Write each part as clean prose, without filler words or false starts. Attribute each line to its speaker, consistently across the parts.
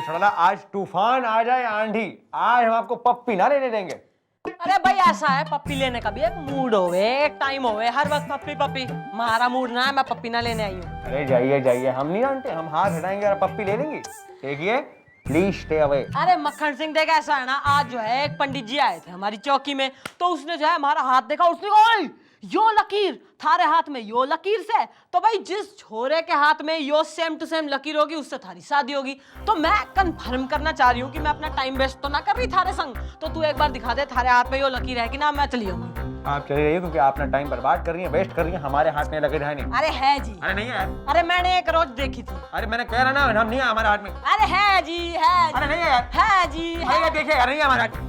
Speaker 1: सड़ला, आज तूफान आ जाए आंधी, आज हम आपको पप्पी ना लेने देंगे।
Speaker 2: अरे भाई ऐसा है, पप्पी लेने का भी एक मूड होवे, एक टाइम होवे, हर वक्त पप्पी पप्पी। हमारा मूड ना है, मैं पप्पी ना लेने आई हूँ।
Speaker 1: अरे जाइए जाइए, हम नहीं जानते, हम हाथ हटाएंगे और पप्पी ले लेंगे। देखिए प्लीज स्टे अवे।
Speaker 2: अरे मक्खन सिंह देख, ऐसा है ना, आज जो है एक पंडित जी आए थे हमारी चौकी में, तो उसने जो है हमारा हाथ देखा, उसने कहा ओए यो लकीर थारे हाथ में यो लकीर से, तो भाई जिस छोरे के हाथ में यो सेम टू सेम लकीर होगी उससे थारी शादी होगी। तो मैं कंफर्म करना चाह रही हूँ कि मैं अपना टाइम वेस्ट तो ना कर रही थारे संग, तो तू एक बार दिखा दे थारे हाथ में यो लकीर है कि ना, मैं चली आऊंगी।
Speaker 1: आप चले जाइए, क्योंकि आप अपना टाइम बर्बाद कर रही हैं, वेस्ट कर रही हैं, हमारे हाथ में लकीर है नहीं।
Speaker 2: अरे है जी।
Speaker 1: अरे नहीं है।
Speaker 2: अरे मैंने एक रोज देखी थी।
Speaker 1: अरे मैंने कह रहा ना, हम नहीं है हमारे हाथ में।
Speaker 2: अरे है जी, है
Speaker 1: अरे नहीं है।
Speaker 2: है जी, है।
Speaker 1: अरे देखिए नहीं है हमारे हाथ में।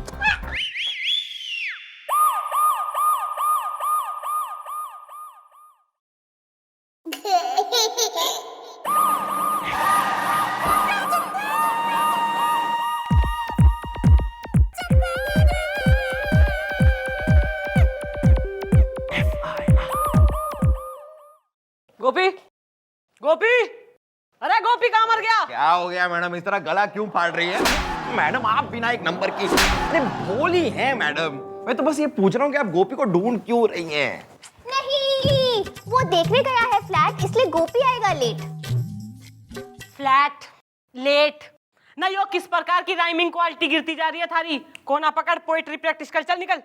Speaker 2: गोपी, गोपी, अरे गोपी कहाँ मर गया?
Speaker 3: क्या हो गया मैडम, इस तरह गला क्यों फाड़ रही है? मैडम आप बिना एक नंबर की अरे भोली हैं मैडम। मैं तो बस ये पूछ रहा हूँ कि आप गोपी को ढूंढ क्यों रही हैं?
Speaker 4: नहीं, वो देखने गया है फ्लैट, इसलिए गोपी आएगा लेट।
Speaker 2: फ्लैट लेट ना, यो किस प्रकार की राइमिंग क्वालिटी गिरती जा रही है थारी। कोना पकड़, पोएट्री प्रैक्टिस कर, चल निकल।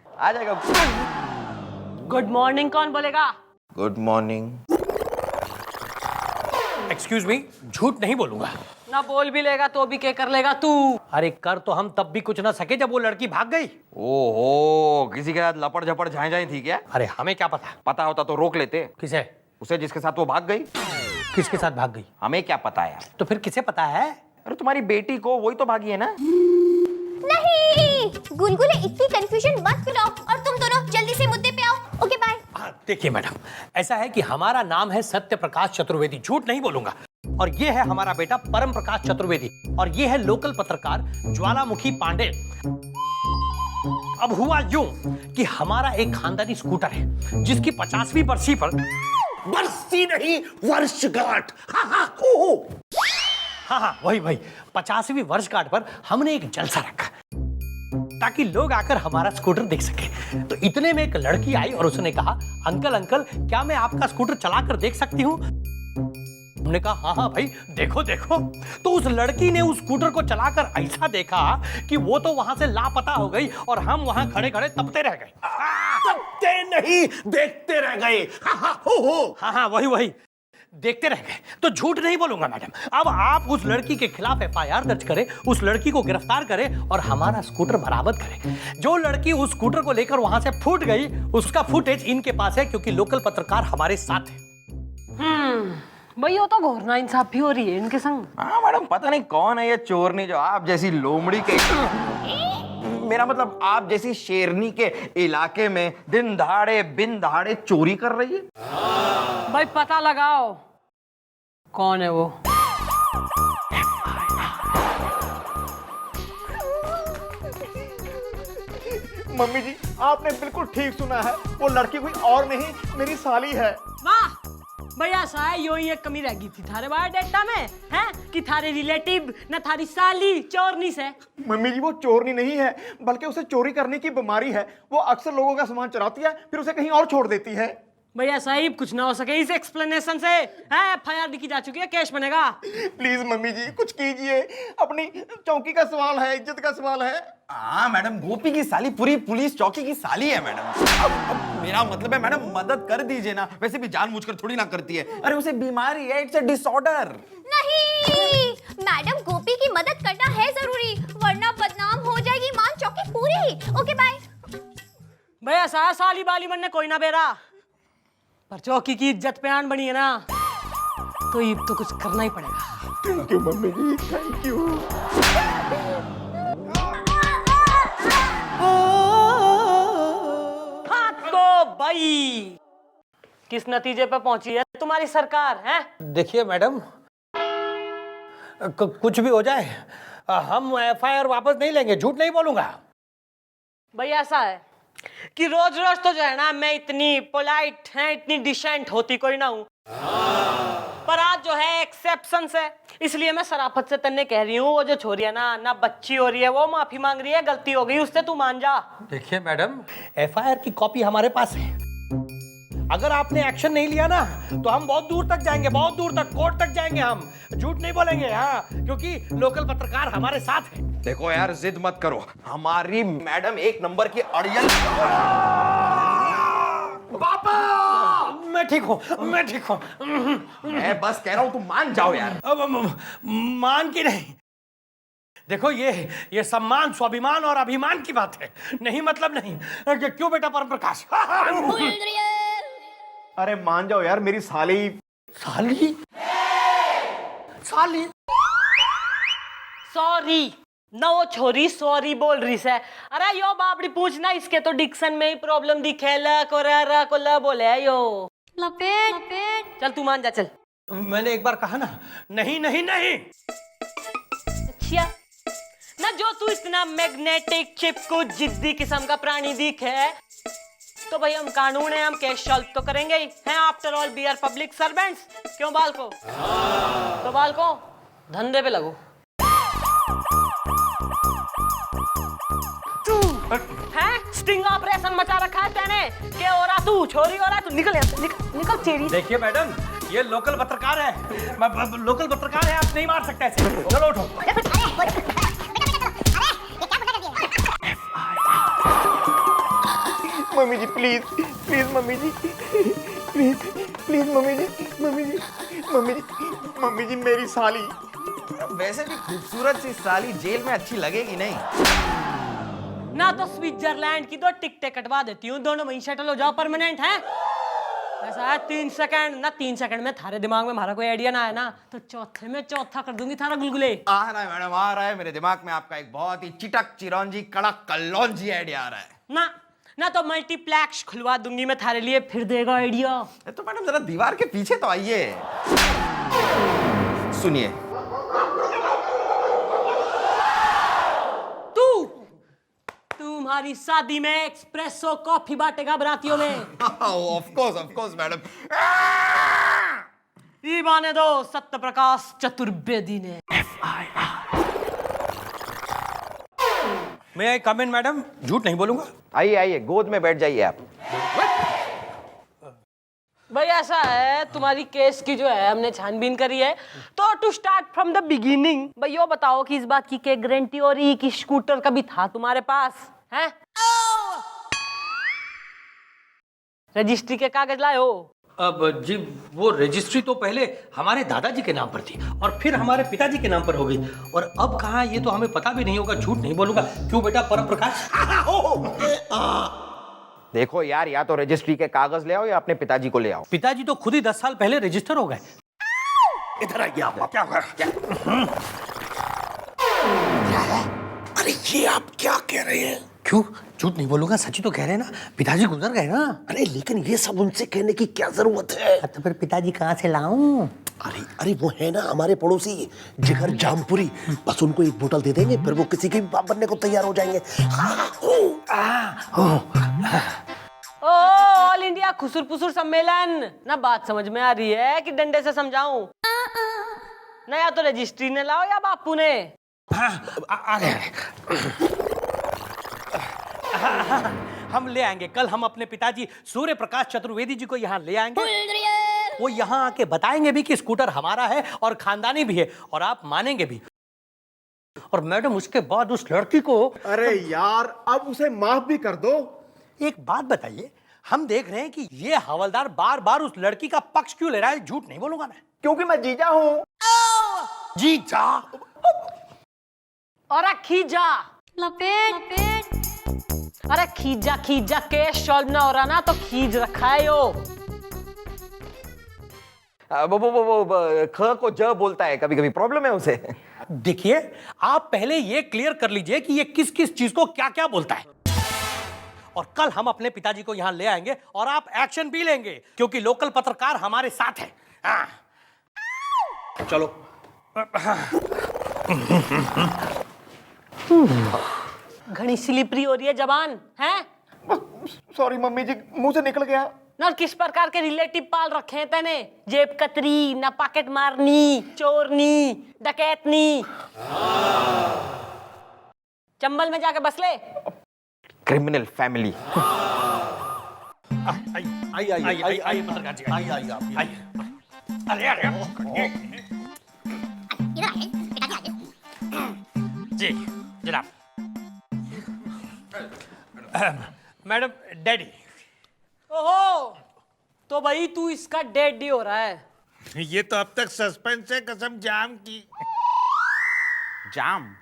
Speaker 3: आ जाएगा।
Speaker 2: गुड मॉर्निंग कौन बोलेगा?
Speaker 3: Good morning.
Speaker 5: एक्सक्यूज मी, झूठ नहीं बोलूंगा।
Speaker 2: ना बोल भी लेगा तो भी क्या कर लेगा तू?
Speaker 5: अरे कर तो हम तब भी कुछ ना सके जब वो लड़की भाग गई।
Speaker 3: ओहो, किसी के साथ लपड़ झपड़ झाए झाए थी क्या?
Speaker 5: अरे हमें क्या पता।
Speaker 3: पता होता तो रोक लेते।
Speaker 5: किसे?
Speaker 3: उसे जिसके साथ वो भाग गई।
Speaker 5: किसके साथ भाग गई?
Speaker 3: हमें क्या पता यार।
Speaker 5: तो फिर किसे पता है?
Speaker 3: अरे तुम्हारी बेटी को, वही तो भागी है ना।
Speaker 4: नहीं, गुलगुले इतनी कंफ्यूजन मत फैलाओ और तुम दोनों जल्दी से मुद्दे पे आओ। Okay bye.
Speaker 5: देखिए मैडम, ऐसा है कि हमारा नाम है सत्य प्रकाश चतुर्वेदी, झूठ नहीं बोलूंगा। और ये है हमारा बेटा परम प्रकाश चतुर्वेदी, और ये है लोकल पत्रकार ज्वालामुखी पांडे। अब हुआ यूं कि हमारा एक खानदानी स्कूटर है जिसकी 50वीं बरसी पर, बरसी नहीं वर्षगांठ, हाँ वही 50वीं वर्षगांठ पर हमने एक जलसा रखा ताकि लोग आकर हमारा स्कूटर देख सके। तो इतने में एक लड़की आई और उसने कहा, अंकल अंकल क्या मैं आपका स्कूटर चलाकर देख सकती हूँ? हमने कहा हाँ भाई देखो देखो। तो उस लड़की ने उस स्कूटर को चलाकर ऐसा देखा कि वो तो वहां से लापता हो गई और हम वहां खड़े खड़े तपते रह गए। तपते नहीं, देखते रह गए। हाँ वही देखते रह गए। तो झूठ नहीं बोलूंगा मैडम। अब आप उस लड़की के खिलाफ एफआईआर दर्ज करें, उस लड़की को गिरफ्तार करें और हमारा स्कूटर बरामद करें। जो लड़की उस स्कूटर को लेकर वहां से फूट गई, उसका फुटेज इनके पास है, क्योंकि लोकल पत्रकार हमारे साथ है।
Speaker 2: भाई वो तो घोरना इंसाफी हो रही है इनके संग।
Speaker 3: हाँ मैडम, पता नहीं कौन है ये चोरनी जो आप जैसी लोमड़ी के, मेरा मतलब आप जैसी शेरनी के इलाके में दिन दहाड़े बिन दहाड़े चोरी कर रही है।
Speaker 2: भाई पता लगाओ कौन है वो।
Speaker 6: मम्मी जी आपने बिल्कुल ठीक सुना है, वो लड़की कोई और नहीं मेरी साली है।
Speaker 2: वाह भैया, ऐसा है यो ही एक कमी रह गई थी थारे बायोडेटा में, हैं कि थारे रिलेटिव न थारी साली चोरनी से।
Speaker 6: मम्मी जी वो चोरनी नहीं है, बल्कि उसे चोरी करने की बीमारी है। वो अक्सर लोगों का सामान चुराती है फिर उसे कहीं और छोड़ देती है।
Speaker 2: भैया साहिब कुछ ना हो सके इस एक्सप्लेनेशन से, है एफआईआर लिखी जा चुकी है, केस बनेगा।
Speaker 6: प्लीज मम्मी जी कुछ कीजिए, अपनी चौकी का सवाल है, इज्जत का सवाल है।
Speaker 3: हाँ मैडम, गोपी की साली पूरी पुलिस चौकी की साली है मैडम। अब मेरा मतलब है मैडम, मदद कर दीजिए ना। वैसे भी जानबूझकर थोड़ी ना करती है। अरे उसे बीमारी है, इट्स अ डिसऑर्डर।
Speaker 4: नहीं, मैडम गोपी की मदद करना है जरूरी, वरना बदनाम हो जाएगी मान चौकी पूरी। Okay bye.
Speaker 2: भैया साली बाली बनने कोई ना बेरा, पर चौकी की इज्जत पे आन बनी है ना, तो ये तो कुछ करना ही पड़ेगा।
Speaker 6: Thank you mummy ji, thank you.
Speaker 2: हाँ तो भाई किस नतीजे पे पहुंची है तुम्हारी सरकार है?
Speaker 5: देखिए मैडम, कुछ भी हो जाए हम एफआईआर वापस नहीं लेंगे, झूठ नहीं बोलूंगा।
Speaker 2: भैया ऐसा है कि रोज रोज तो जो है ना, मैं इतनी पोलाइट है, इतनी डिसेंट होती कोई ना हूं, पर आज जो है एक्सेप्शन है, इसलिए मैं शराफत से तन्ने कह रही हूँ, वो जो छोरी है ना बच्ची हो रही है, वो माफी मांग रही है, गलती हो गई उससे, तू मान जा।
Speaker 5: देखिए मैडम, एफआईआर की कॉपी हमारे पास है। अगर आपने एक्शन नहीं लिया ना तो हम बहुत दूर तक जाएंगे, बहुत दूर तक, कोर्ट तक जाएंगे। हम झूठ नहीं बोलेंगे, हाँ, क्योंकि लोकल पत्रकार हमारे साथ है।
Speaker 3: देखो यार, जिद मत करो, हमारी मैडम एक नंबर की अड़ियल। पापा,
Speaker 5: मैं ठीक हूँ, मैं ठीक हूँ।
Speaker 3: मैं बस कह रहा हूँ, तुम मान जाओ यार।
Speaker 5: अब मान की नहीं, देखो ये सम्मान, स्वाभिमान और अभिमान की बात है, नहीं मतलब नहीं। क्यों बेटा परम प्रकाश?
Speaker 6: अरे मान जाओ यार, मेरी साली।
Speaker 5: साली? साली?
Speaker 2: सॉरी ना, वो छोरी सॉरी बोल रही है। अरे यो बापड़ी पूछना, इसके तो डिक्शन में ही प्रॉब्लम दिखे, ल को र को ल बोले है यो। लपेट चल तू मान जा, चल।
Speaker 5: मैंने एक बार कहा ना, नहीं नहीं नहीं।
Speaker 2: अच्छा ना, जो तू इतना मैग्नेटिक, चिपकू, जिद्दी किस्म का प्राणी दिख है, तो भाई हम कानून है, हम केस सॉल्व तो करेंगे ही हैं। After all we are public servants. क्यों बाल को? तो बाल को धंधे पे लगो। हैं? स्टिंग ऑपरेशन मचा रखा है तेने। क्या हो रहा तू? छोरी हो रहा तू? निकल यहाँ से, निकल चेरी।
Speaker 5: देखिए मैडम, ये लोकल पत्रकार है, लोकल पत्रकार है, आप नहीं मार सकते ऐसे। चलो उठो।
Speaker 6: Mummy ji please, please mummy ji, please please mummy ji, mummy ji, mummy ji, mummy ji, मेरी साली।
Speaker 3: वैसे भी खूबसूरत सी साली जेल में अच्छी लगेगी नहीं।
Speaker 2: ना तो स्विट्जरलैंड की 2 टिकटें कटवा देती हूँ, दोनों वहीं सेटल हो जाओ परमानेंट है। ऐसा है 3 सेकंड ना, 3 सेकंड में थारे दिमाग में हमारा कोई आइडिया ना है ना, तो चौथे में चौथा कर दूंगी थारा गुलगुले।
Speaker 3: आ रहा है मैडम, आ रहा है मेरे दिमाग में आपका एक बहुत ही चिटक चिरौंजी कड़क कलौंजी आइडिया आ रहा है।
Speaker 2: ना तो मल्टीप्लेक्स खुलवा दूंगी मैं थारे लिए, फिर देगा आइडिया।
Speaker 3: तो मैडम जरा दीवार के पीछे तो आइए, सुनिए।
Speaker 2: तुम्हारी शादी में एक्सप्रेसो कॉफी बांटेगा बरातियों में।
Speaker 3: Of course madam.
Speaker 2: ये माने दो सत्य प्रकाश चतुर्वेदी ने।
Speaker 5: मैं कम इन मैडम, झूठ नहीं बोलूंगा।
Speaker 3: आइए आइए, गोद में बैठ जाइए आप।
Speaker 2: भाई ऐसा है, तुम्हारी केस की जो है हमने छानबीन करी है, तो to start from the beginning, भाई यो बताओ कि इस बात की क्या गारंटी हो रही कि स्कूटर कभी था तुम्हारे पास है? रजिस्ट्री के कागज लाए हो?
Speaker 5: अब जी, वो रजिस्ट्री तो पहले हमारे दादाजी के नाम पर थी और फिर हमारे पिताजी के नाम पर हो गई, और अब कहाँ ये तो हमें पता भी नहीं होगा। झूठ नहीं बोलूंगा। क्यों बेटा परम प्रकाश?
Speaker 3: देखो यार, या तो रजिस्ट्री के कागज ले आओ या अपने पिताजी को ले आओ।
Speaker 5: पिताजी तो खुद ही 10 साल पहले रजिस्टर हो गए। इधर आइए आप। क्या हुआ? अरे ये आप क्या कह रहे हैं? क्यों झूठ नहीं बोलूंगा, सच ही तो कह रहे हैं ना, पिताजी गुजर गए ना।
Speaker 7: अरे लेकिन ये सब उनसे कहने की क्या जरूरत है?
Speaker 5: तो फिर पिताजी कहाँ से लाऊं?
Speaker 7: अरे अरे वो है ना हमारे पड़ोसी जिगर जामपुरी, बस उनको एक बोतल दे देंगे, फिर वो किसी के भी बाप बनने को तैयार हो जाएंगे।
Speaker 2: ओ ऑल इंडिया खुसुर पुसुर सम्मेलन ना, बात समझ में आ रही है कि डंडे से समझाऊं ना? या तो रजिस्ट्री ने लाओ या बापू ने।
Speaker 5: हम ले आएंगे, कल हम अपने पिताजी सूर्य प्रकाश चतुर्वेदी जी को यहाँ ले आएंगे। वो यहाँ आके बताएंगे भी कि स्कूटर हमारा है और खानदानी भी है, और आप मानेंगे भी। और मैडम उसके बाद उस लड़की को,
Speaker 6: अरे यार अब उसे माफ भी कर दो।
Speaker 5: एक बात बताइए, हम देख रहे हैं कि ये हवलदार बार बार उस लड़की का पक्ष क्यों ले रहा है? झूठ नहीं बोलूंगा मैं,
Speaker 6: क्योंकि मैं जीजा हूँ।
Speaker 5: जीजा?
Speaker 2: और खीजा लपेट। अरे खीजा खीजा केस सॉल्व ना हो रहा ना, तो खीज रखा है यो।
Speaker 3: वो ख को ज बोलता है, कभी कभी प्रॉब्लम है उसे।
Speaker 5: देखिए, आप पहले ये क्लियर कर लीजिए कि ये किस किस चीज को क्या क्या बोलता है, और कल हम अपने पिताजी को यहाँ ले आएंगे और आप एक्शन भी लेंगे, क्योंकि लोकल पत्रकार हमारे साथ है। चलो।
Speaker 2: घनी स्लिपरी हो रही है जबान है।
Speaker 6: सॉरी मम्मी जी, मुंह से निकल गया।
Speaker 2: ना किस प्रकार के रिलेटिव पाल रखे हैं तेने? जेब कतरी, ना पॉकेट मारनी, चोरनी, डकैतनी। चंबल में जाके बस ले।
Speaker 3: Criminal family.
Speaker 5: आइए पत्रकार जी, आइए। अरे जी जनाब। Madam daddy.
Speaker 2: ओहो, तो भाई तू इसका डैडी हो रहा है।
Speaker 6: ये तो अब तक सस्पेंस है कसम जाम की।
Speaker 3: जाम?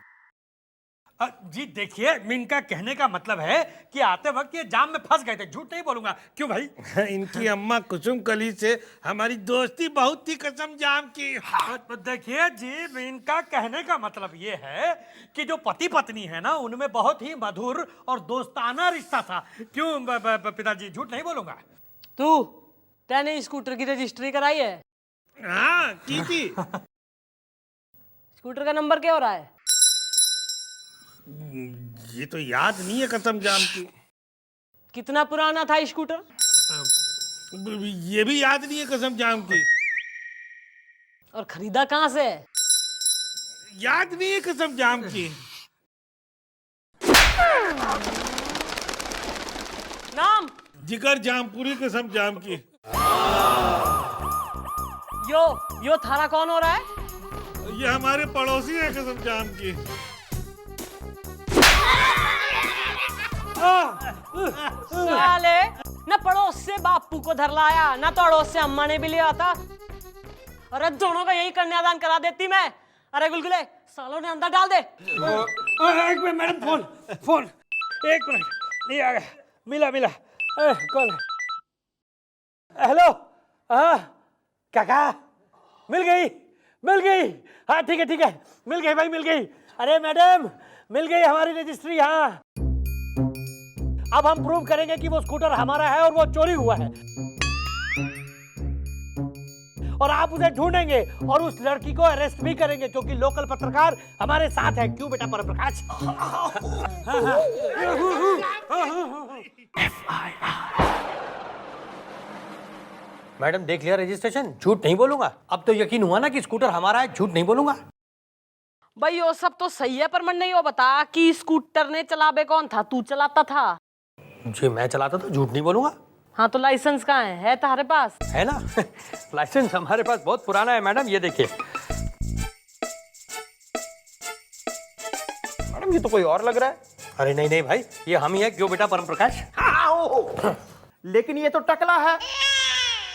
Speaker 5: जी देखिए, इनका कहने का मतलब है कि आते वक्त ये जाम में फंस गए थे। झूठ नहीं बोलूंगा। क्यों भाई?
Speaker 6: इनकी अम्मा कुसुम कली से हमारी दोस्ती बहुत थी कसम जाम की।
Speaker 5: देखिए जी, इनका कहने का मतलब ये है कि जो पति पत्नी है ना, उनमें बहुत ही मधुर और दोस्ताना रिश्ता था। क्यों पिताजी? झूठ नहीं बोलूंगा।
Speaker 2: तैने स्कूटर की रजिस्ट्री कराई है?
Speaker 6: हाँ की थी।
Speaker 2: स्कूटर का नंबर क्या हो रहा है?
Speaker 6: ये तो याद नहीं है कसम जाम की।
Speaker 2: कितना पुराना था स्कूटर?
Speaker 6: ये भी याद नहीं है कसम जाम की।
Speaker 2: और खरीदा कहाँ से?
Speaker 6: याद नहीं है कसम जाम की।
Speaker 2: नाम?
Speaker 6: जिगर जामपुरी कसम जाम की।
Speaker 2: यो थारा कौन हो रहा है?
Speaker 6: ये हमारे पड़ोसी है कसम जाम की।
Speaker 2: साले, न पड़ोस से बापू को धर लाया, न तो अड़ोस से अम्मा ने भी लिया था। अरे दोनों का यही कन्यादान करा देती मैं। अरे गुलगुले, सालों ने अंदर डाल दे।
Speaker 5: एक मिनट मैडम, फोन एक मिनट। नहीं आ गया। मिला। कौन? हेलो। हाँ काका, मिल गई। हाँ ठीक है, मिल गई भाई, मिल गई। अरे मैडम, मिल गई हमारी रजिस्ट्री। हाँ, अब हम प्रूव करेंगे कि वो स्कूटर हमारा है और वो चोरी हुआ है, और आप उसे ढूंढेंगे और उस लड़की को अरेस्ट भी करेंगे, क्योंकि लोकल पत्रकार हमारे साथ है। क्यों बेटा परप्रकाश? मैडम देख लिया रजिस्ट्रेशन? झूठ नहीं बोलूंगा। अब तो यकीन हुआ ना कि स्कूटर हमारा है। झूठ नहीं बोलूंगा।
Speaker 2: भाई वो सब तो सही है, पर मन नहीं हो बता कि स्कूटर ने चलाबे कौन था? तू चलाता था?
Speaker 5: जी मैं चलाता था। झूठ नहीं बोलूंगा।
Speaker 2: हाँ तो लाइसेंस कहाँ है तुम्हारे पास?
Speaker 5: है ना। लाइसेंस हमारे पास बहुत पुराना है मैडम, ये देखिए।
Speaker 1: मैडम ये तो कोई और लग रहा है।
Speaker 5: अरे नहीं भाई, ये हम ही है। क्यों बेटा परमप्रकाश?
Speaker 1: लेकिन ये तो टकला है।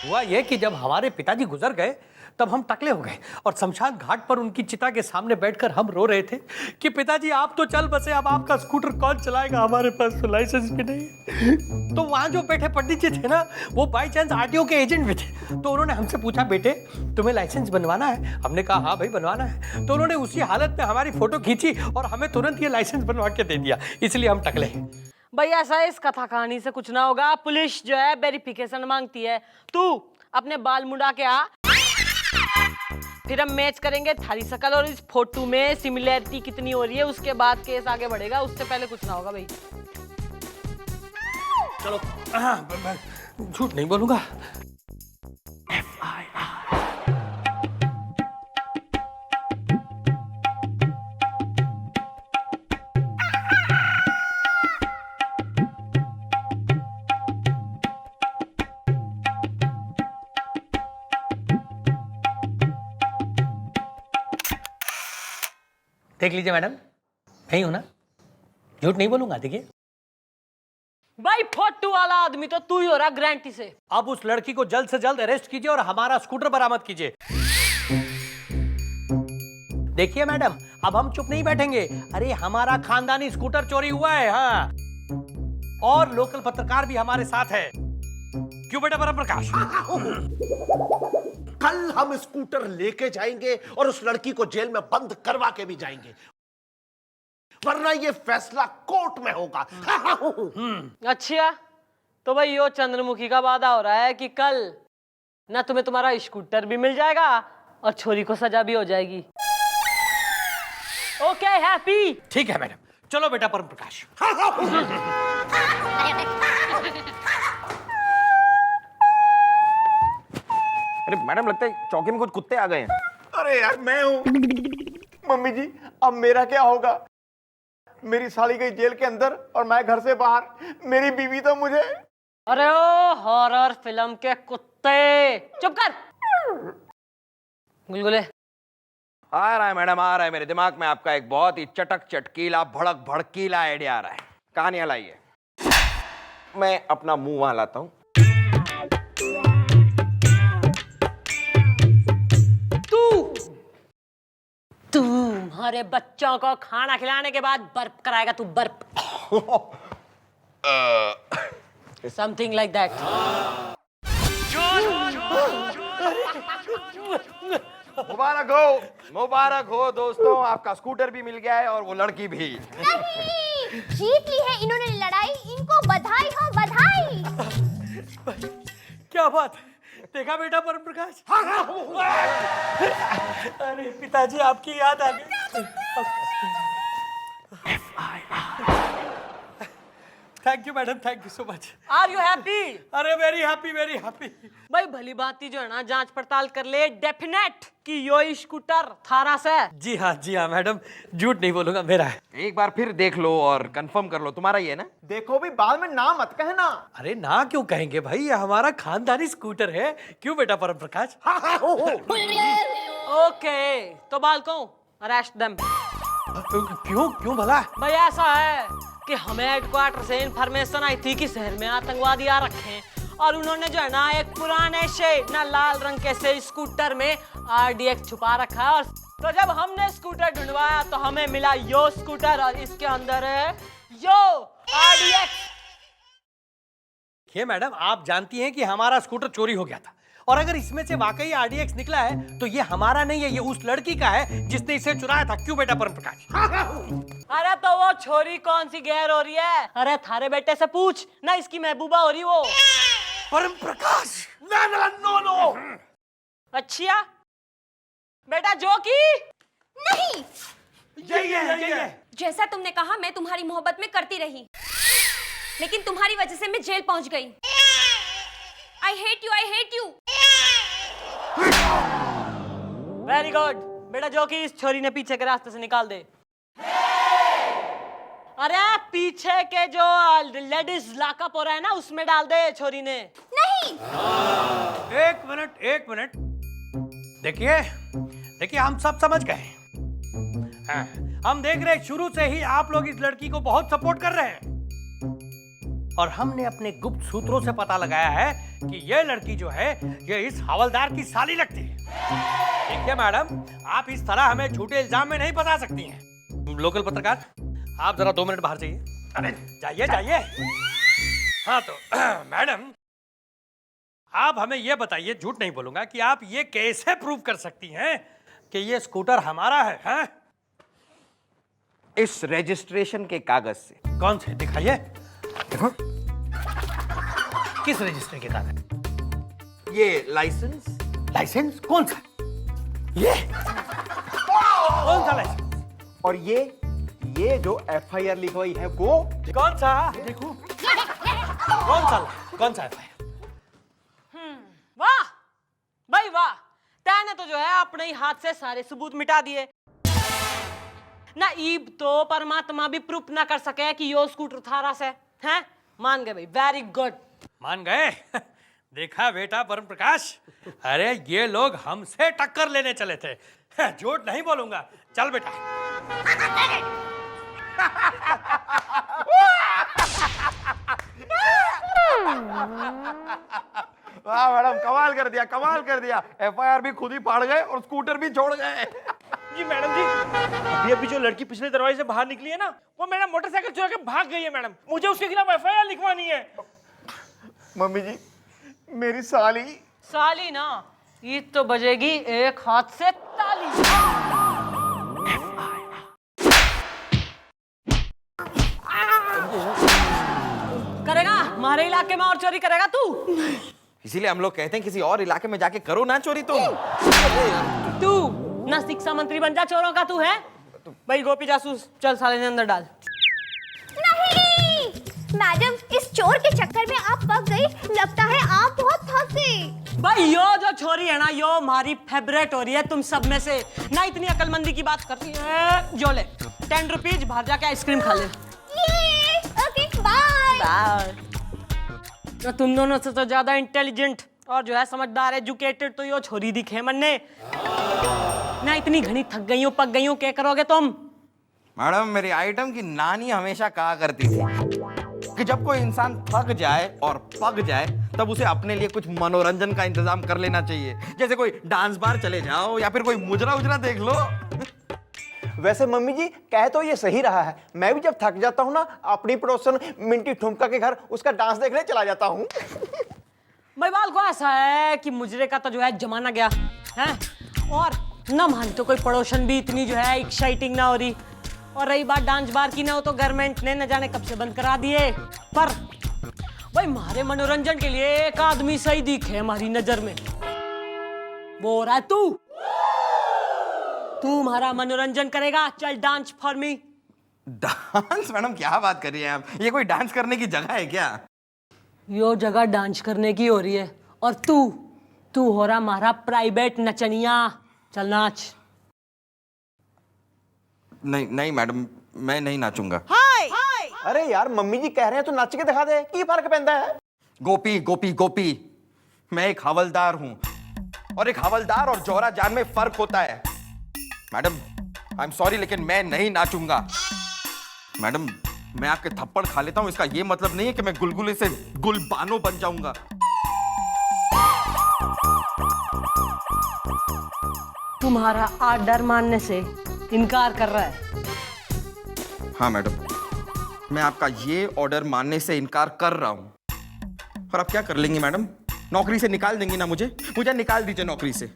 Speaker 5: हुआ ये कि जब हमारे पिताजी गुजर गए तब हम टकले हो गए, और शमशान घाट पर उनकी चिता के सामने बैठकर हम रो रहे थे कि पिताजी आप तो चल बसे, अब आपका स्कूटर कौन चलाएगा? हमारे पास तो लाइसेंस भी नहीं। तो वहां जो बैठे पंडित जी थे ना, वो बाई चांस आरटीओ के एजेंट भी थे। तो उन्होंने हमसे पूछा, बेटे तुम्हें लाइसेंस बनवाना है? हमने कहा हाँ भाई बनवाना है। तो उन्होंने उसी हालत में हमारी फोटो खींची और हमें तुरंत ये लाइसेंस बनवा के दे दिया। इसलिए हम टकले हैं।
Speaker 2: भाई ऐसा इस कथा कहानी से कुछ ना होगा। पुलिस जो है वेरिफिकेशन मांगती है। तू अपने बाल मुंडा के आ, फिर हम मैच करेंगे थारी शकल और इस फोटो में सिमिलैरिटी कितनी हो रही है, उसके बाद केस आगे बढ़ेगा। उससे पहले कुछ ना होगा भाई।
Speaker 5: चलो। झूठ नहीं बोलूंगा। देख लीजिए मैडम, नहीं हूं ना। झूठ नहीं बोलूंगा। देखिए
Speaker 2: भाई फोटो वाला आदमी तो तू ही हो रहा गारंटी से।
Speaker 5: अब उस लड़की को जल्द से जल्द अरेस्ट कीजिए और हमारा स्कूटर बरामद कीजिए। देखिए मैडम, अब हम चुप नहीं बैठेंगे। अरे हमारा खानदानी स्कूटर चोरी हुआ है। हाँ, और लोकल पत्रकार भी हमारे साथ है। क्यों बेटा परमप्रकाश?
Speaker 7: कल हम स्कूटर लेके जाएंगे और उस लड़की को जेल में बंद करवा के भी जाएंगे, वरना ये फैसला कोर्ट में होगा।
Speaker 2: अच्छा तो भाई यो चंद्रमुखी का वादा हो रहा है कि कल ना तुम्हें तुम्हारा स्कूटर भी मिल जाएगा और छोरी को सजा भी हो जाएगी। Okay happy?
Speaker 5: ठीक है मैडम, चलो बेटा परमप्रकाश।
Speaker 3: अरे मैडम, लगता है चौकी में कुछ कुत्ते आ गए हैं।
Speaker 6: अरे यार मैं हूँ। मम्मी जी अब मेरा क्या होगा? मेरी साली गई जेल के अंदर और मैं घर से बाहर। मेरी बीवी तो मुझे।
Speaker 2: अरे ओ हॉरर फिल्म के कुत्ते, चुप कर। गुलगुले
Speaker 3: आ रहा है मैडम, आ रहा है। मेरे दिमाग में आपका एक बहुत ही चटक चटकीला भड़क भड़कीला आइडिया आ रहा है। कहानियां लाइए, मैं अपना मुंह वहां लाता हूं।
Speaker 2: तू हमारे बच्चों को खाना खिलाने के बाद बर्फ कराएगा, तू बर्फ। Something like that.
Speaker 3: मुबारक हो दोस्तों, आपका स्कूटर भी मिल गया है और वो लड़की भी।
Speaker 4: नहीं, जीत ली है इन्होंने लड़ाई। इनको बधाई हो, बधाई।
Speaker 5: क्या बात है, देखा बेटा परम प्रकाश? अरे पिताजी आपकी याद आ गई। Thank you madam, thank you so much.
Speaker 2: Are you happy?
Speaker 5: अरे वेरी हैप्पी, वेरी हैप्पी।
Speaker 2: भाई भली बाती जो है ना, जांच पड़ताल कर ले डेफिनेट कि यो स्कूटर थारा से।
Speaker 5: जी हाँ मैडम, झूठ नहीं बोलूंगा, मेरा है।
Speaker 3: एक बार फिर देख लो और कंफर्म कर लो, तुम्हारा ही है ना?
Speaker 6: देखो भी बाद में ना मत कहना।
Speaker 5: अरे ना क्यों कहेंगे भाई, ये हमारा खानदानी स्कूटर है। क्यों बेटा परम प्रकाश?
Speaker 2: ओके तो बालकों अरेस्ट देम।
Speaker 5: क्यों क्यों भला?
Speaker 2: भाई ऐसा है कि हमें हेडक्वार्टर से इंफॉर्मेशन आई थी कि शहर में आतंकवादी आ रखे हैं और उन्होंने जो है ना एक पुराने से ना लाल रंग के से स्कूटर में RDX छुपा रखा है। और तो जब हमने स्कूटर ढूंढवाया तो हमें मिला यो स्कूटर और इसके अंदर है यो RDX।
Speaker 5: ये मैडम आप जानती हैं कि हमारा स्कूटर चोरी हो गया था और अगर इसमें से वाकई RDX निकला है तो ये हमारा नहीं है, ये उस लड़की का है जिसने इसे चुराया था। क्यों बेटा परम प्रकाश?
Speaker 2: अरे तो वो छोरी कौन सी गैर हो रही है? अरे थारे बेटे से पूछ ना, इसकी महबूबा हो रही वो।
Speaker 5: परम प्रकाश
Speaker 7: नो।
Speaker 2: अच्छा बेटा जोकी
Speaker 4: नहीं,
Speaker 5: यही है।
Speaker 4: जैसा तुमने कहा मैं तुम्हारी मोहब्बत में करती रही, लेकिन तुम्हारी वजह से मैं जेल पहुंच गई। I hate you, I hate you।
Speaker 2: Very good बेटा जोकी, इस छोरी ने पीछे के रास्ते से निकाल दे। अरे पीछे के जो लेडीज लॉकअप हो रहा है ना उसमें डाल दे छोरी ने।
Speaker 4: नहीं,
Speaker 5: एक मिनट देखिए हम सब समझ गए। हाँ, हम देख रहे हैं शुरू से ही आप लोग इस लड़की को बहुत सपोर्ट कर रहे हैं और हमने अपने गुप्त सूत्रों से पता लगाया है कि यह लड़की जो है ये इस हवलदार की साली लगती है। देखिए मैडम, आप इस तरह हमें झूठे इल्जाम में नहीं फंसा सकती हैं। लोकल पत्रकार, आप जरा 2 मिनट बाहर जाइए। अरे जाइए। हाँ तो मैडम आप हमें ये बताइए, झूठ नहीं बोलूंगा, कि आप ये कैसे प्रूव कर सकती हैं कि ये स्कूटर हमारा है? हाँ?
Speaker 3: इस रजिस्ट्रेशन के कागज से।
Speaker 5: कौन से दिखाइए। देखो किस रजिस्टर के कागज?
Speaker 3: ये लाइसेंस।
Speaker 5: लाइसेंस कौन सा? ये कौन सा लाइसेंस?
Speaker 6: और ये जो FIR लिखवाई है वो
Speaker 5: कौन सा? देखो कौन सा FIR?
Speaker 2: वाह भाई वाह, तैने तो जो है अपने ही हाथ से सारे सबूत मिटा दिए ना। ईब तो परमात्मा भी प्रूफ ना कर सके कि यो स्कूटर थारा से हैं। मान गए भाई, वेरी गुड।
Speaker 5: मान गए? देखा बेटा परम प्रकाश, अरे ये लोग हमसे टक्कर लेने चले थे। झूठ नहीं बोलूंगा, चल बेटा।
Speaker 3: वाह मैडम, कमाल कर दिया। FIR भी खुद ही फाड़ गए और स्कूटर भी छोड़ गए।
Speaker 6: जी मैडम जी, अभी जो लड़की पिछले दरवाजे से बाहर निकली है ना, वो मेरा मोटरसाइकिल चुरा के भाग गई है मैडम। मुझे उसके खिलाफ FIR लिखवानी है। मम्मी जी, मेरी साली
Speaker 2: ना, ईद तो बजेगी एक हाथ से ताली। करेगा हमारे इलाके में और चोरी करेगा तू?
Speaker 3: इसीलिए हम लोग कहते हैं किसी और इलाके में जाके करो ना चोरी तुम।
Speaker 2: तू ना शिक्षा मंत्री बन जा चोरों का तू है। भाई गोपी जासूस, चल साले ने अंदर डाल।
Speaker 4: नहीं मैडम, इस चोर के चक्कर में आप पक गई। लगता है आप बहुत थक गई।
Speaker 2: भाई यो जो छोरी है ना, यो हमारी फेवरेट हो रही है तुम सब में से। ना इतनी अकलमंदी की बात करती है। जो ले 10 रुपीज, बाहर जाके आइसक्रीम खा ले।
Speaker 4: Okay bye.
Speaker 2: तो तुम दोनों से तो ज्यादा इंटेलिजेंट और जो है समझदार एजुकेटेड तो यो छोरी दिखे मन्ने। ना इतनी घनी थक गई हो, पक गई हो, क्या करोगे तुम?
Speaker 3: मैडम, मेरी आइटम की नानी हमेशा कहा करती थी कि जब कोई इंसान थक जाए और पक जाए तब उसे अपने लिए कुछ मनोरंजन का इंतजाम कर लेना चाहिए। जैसे कोई डांस बार चले जाओ या फिर कोई मुजरा उजरा देख लो।
Speaker 1: वैसे मम्मी जी कहे तो ये सही रहा है। मैं भी जब थक जाता हूँ ना, अपनी पड़ोसन मिंटी ठुमका के घर उसका डांस देखने चला जाता हूँ।
Speaker 2: भाई बाल को ऐसा है कि मुजरे का तो जो है जमाना गया है, और न मान तो कोई पड़ोसन भी इतनी जो है एक्साइटिंग ना हो रही। और रही बात डांस बार की ना, हो तो गवर्नमेंट ने न जाने कब से बंद करा दिए। पर भाई हमारे मनोरंजन के लिए एक आदमी सही दिखे हमारी नजर में, वो हो रहा है तू हमारा मनोरंजन करेगा। चल dance for me.
Speaker 3: Dance? Madam क्या बात कर रही हैं आप? ये कोई डांस करने की जगह है क्या?
Speaker 2: यो जगह डांस करने की हो रही है, और तू हो रहा हमारा प्राइवेट नचनिया। चल नाच।
Speaker 3: नहीं नहीं मैडम, मैं नहीं नाचूंगा।
Speaker 1: अरे यार मम्मी जी कह रहे हैं तो नाच के दिखा दे, की फर्क पैंदा है?
Speaker 3: गोपी गोपी गोपी, मैं एक हवलदार हूं, और एक हवलदार और जोरा जान में फर्क होता है। मैडम आई एम सॉरी, लेकिन मैं नहीं नाचूंगा। मैडम, मैं आपके थप्पड़ खा लेता हूं, इसका ये मतलब नहीं है कि मैं गुलगुले से गुलबानो बन जाऊंगा।
Speaker 2: तुम्हारा आर्डर मानने से इनकार कर रहा है।
Speaker 3: हाँ मैडम, मैं आपका ये ऑर्डर मानने से इनकार कर रहा हूं। और आप क्या कर लेंगी मैडम? नौकरी से निकाल देंगी ना मुझे निकाल दीजिए नौकरी से।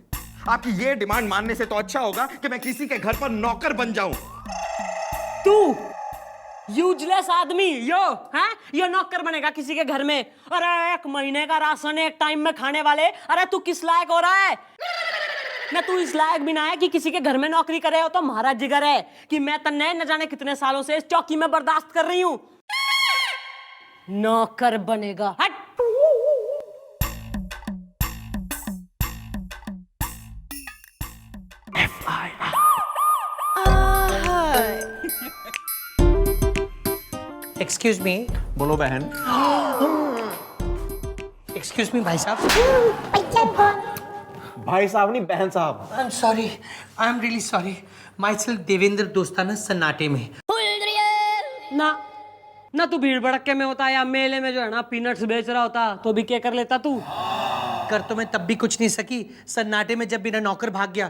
Speaker 3: आपकी ये डिमांड मानने से तो अच्छा होगा कि मैं किसी के घर पर नौकर बन जाऊं।
Speaker 2: तू यूजलेस आदमी यो नौकर बनेगा किसी के घर में? अरे 1 महीने का राशन एक टाइम में खाने वाले, अरे तू किस लायक हो रहा है? ना तू इस लायक भी ना है कि किसी के घर में नौकरी करे हो। तो हमारा जिगर है कि मैं तन्ने न जाने कितने सालों से इस चौकी में बर्दाश्त कर रही हूं। नौकर बनेगा, हट।
Speaker 5: Excuse me.
Speaker 1: बोलो बहन।
Speaker 5: एक्सक्यूज मी भाई साहब।
Speaker 1: भाई साहब नहीं, बहन साहब।
Speaker 5: I am sorry, I am really sorry. My self Devendra दोस्ताना सन्नाटे में।
Speaker 2: ना तू भीड़ भड़के में होता या मेले में जो है ना पीनट्स बेच रहा होता तो भी क्या कर लेता तू?
Speaker 5: कर तो मैं तब भी कुछ नहीं सकी, सन्नाटे में जब मेरा नौकर भाग गया।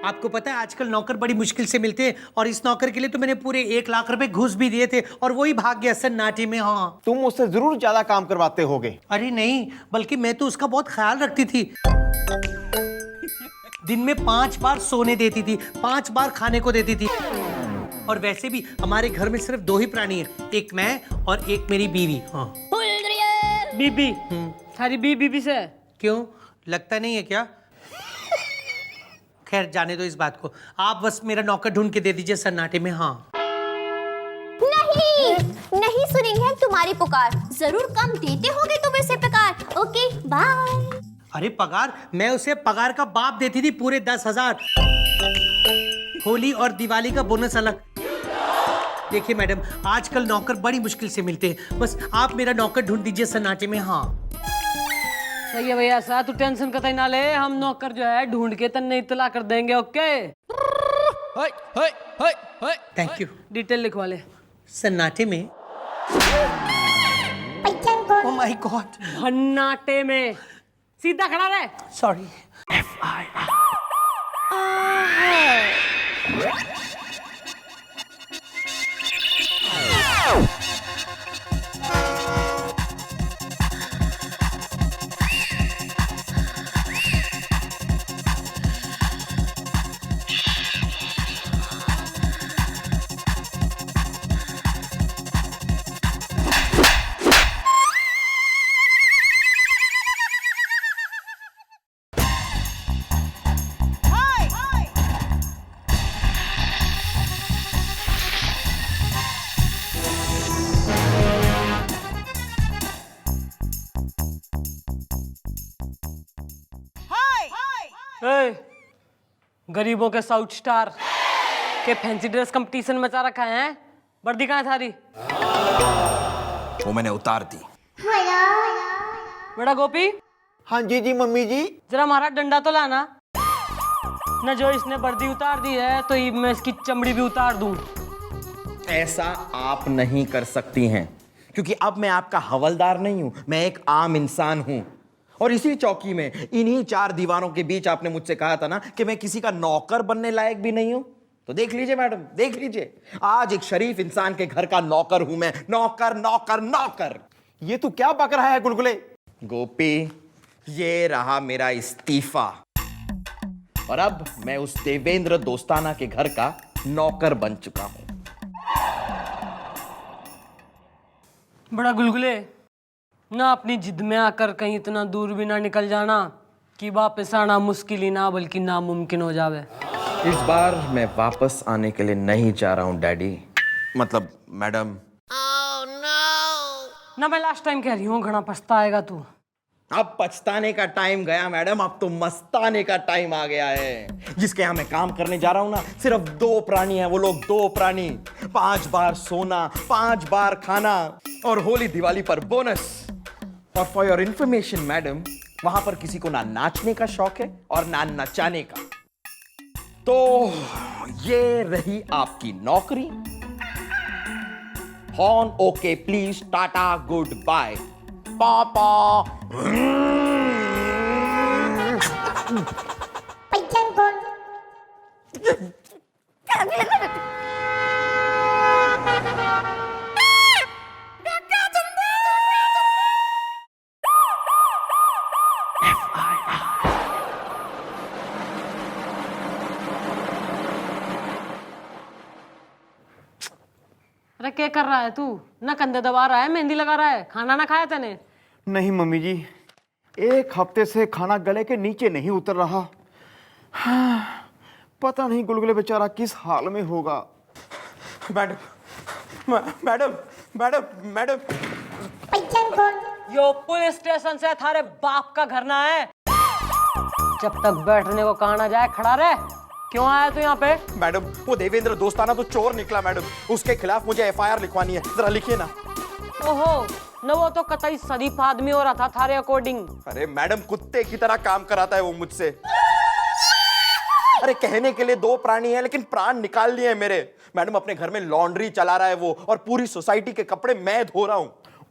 Speaker 5: आपको पता है आजकल नौकर बड़ी मुश्किल से मिलते हैं, और इस नौकर के लिए तो मैंने पूरे 1 लाख रुपए घूस भी दिए थे, और वही भाग गया सन्नाटे में। हाँ,
Speaker 1: तुम उससे जरूर ज्यादा काम करवाते होगे।
Speaker 5: अरे नहीं, बल्कि मैं तो उसका बहुत ख्याल रखती थी। दिन में 5 बार सोने देती थी, 5 बार खाने को देती थी। और वैसे भी हमारे घर में सिर्फ 2 ही प्राणी हैं, एक मैं और एक मेरी बीवी। हाँ।
Speaker 2: बीबी? थारी बीबी से?
Speaker 5: क्यों, लगता नहीं है क्या? खैर जाने दो इस बात को। आप बस मेरा नौकर ढूंढ के दे दीजिए सन्नाटे में। हाँ।
Speaker 4: नहीं सुनेंगे हम तुम्हारी पुकार, जरूर कम देते होगे तुम इसे पगार। Okay bye.
Speaker 5: अरे पगार? मैं उसे पगार का बाप देती थी, पूरे 10,000। होली और दिवाली का बोनस अलग। देखिए मैडम, आजकल नौकर बड़ी मुश्किल से मिलते हैं, बस आप मेरा नौकर ढूंढ दीजिए सन्नाटे में। हाँ
Speaker 2: सही है भैया, ऐसा तू टेंशन कतई ना ले, हम नौकर जो है ढूंढ के तन्ने इत्तला कर देंगे। Okay,
Speaker 5: thank you.
Speaker 2: डिटेल लिखवा ले।
Speaker 5: सन्नाटे में? Oh my God.
Speaker 2: भन्नाटे में। सीधा खड़ा रहे।
Speaker 5: सॉरी।
Speaker 2: ए, गरीबों के साउथ स्टार के फैंसी ड्रेस कंपटीशन में रखा है। वर्दी कहाँ है थारी?
Speaker 3: वो मैंने उतार दी।
Speaker 2: बेटा गोपी,
Speaker 1: हाँ जी जी मम्मी जी।
Speaker 2: जरा हमारा डंडा तो लाना। न जो इसने वर्दी उतार दी है तो मैं इसकी चमड़ी भी उतार दूं।
Speaker 3: ऐसा आप नहीं कर सकती हैं, क्योंकि अब मैं आपका हवलदार नहीं हूं, मैं एक आम इंसान हूं। और इसी चौकी में, इन्हीं चार दीवारों के बीच आपने मुझसे कहा था ना कि मैं किसी का नौकर बनने लायक भी नहीं हूं। तो देख लीजिए मैडम, देख लीजिए, आज एक शरीफ इंसान के घर का नौकर हूं मैं। नौकर नौकर नौकर।
Speaker 1: ये तू क्या बक रहा है गुलगुले?
Speaker 3: गोपी, ये रहा मेरा इस्तीफा, और अब मैं उस देवेंद्र दोस्ताना के घर का नौकर बन चुका हूं।
Speaker 2: बड़ा गुलगुले, ना अपनी जिद में आकर कहीं इतना दूर भी ना निकल जाना कि वापस आना मुश्किल ही ना बल्कि नामुमकिन हो जावे।
Speaker 3: इस बार मैं वापस आने के लिए नहीं चाह रहा हूं डैडी, मतलब मैडम।
Speaker 2: ना मैं लास्ट टाइम कह रही हूँ, घना पछताएगा तू।
Speaker 3: अब पछताने का टाइम गया मैडम, अब तो मस्ताने का टाइम आ गया है। जिसके यहाँ मैं काम करने जा रहा हूं ना, सिर्फ 2 प्राणी हैं वो लोग, 2 प्राणी। 5 बार सोना, 5 बार खाना, और होली दिवाली पर बोनस। और फॉर योर इंफॉर्मेशन मैडम, वहां पर किसी को ना नाचने का शौक है और ना नचाने का। तो ये रही आपकी नौकरी। Horn okay please, tata good bye papa.
Speaker 2: अरे क्या कर रहा है तू? ना कंधे दबा रहा है, मेहंदी लगा रहा है, खाना ना खाया तने?
Speaker 1: नहीं मम्मी जी, 1 हफ्ते से खाना गले के नीचे नहीं उतर रहा। हाँ, पता नहीं गुलगुले बेचारा किस हाल में होगा।
Speaker 3: मैडम मैडम मैडम मैडम,
Speaker 2: यो पुलिस स्टेशन से थारे बाप का घर ना है। जब तक बैठने को कहा ना जाए खड़ा रहे। क्यों आया तू यहाँ पे?
Speaker 3: मैडम वो देवेंद्र दोस्ताना तो चोर निकला मैडम, उसके खिलाफ मुझे एफआईआर लिखवानी है, जरा लिखिए ना।
Speaker 2: ओहो, न वो तो कतई शरीफ आदमी हो रहा था थारे अकॉर्डिंग।
Speaker 3: अरे मैडम, कुत्ते की तरह काम कराता है वो मुझसे। अरे कहने के लिए 2 प्राणी हैं, लेकिन प्राण निकाल लिए हैं मेरे। मैडम अपने घर में लॉन्ड्री चला रहा है वो, और पूरी सोसाइटी के कपड़े मैं धो रहा हूं।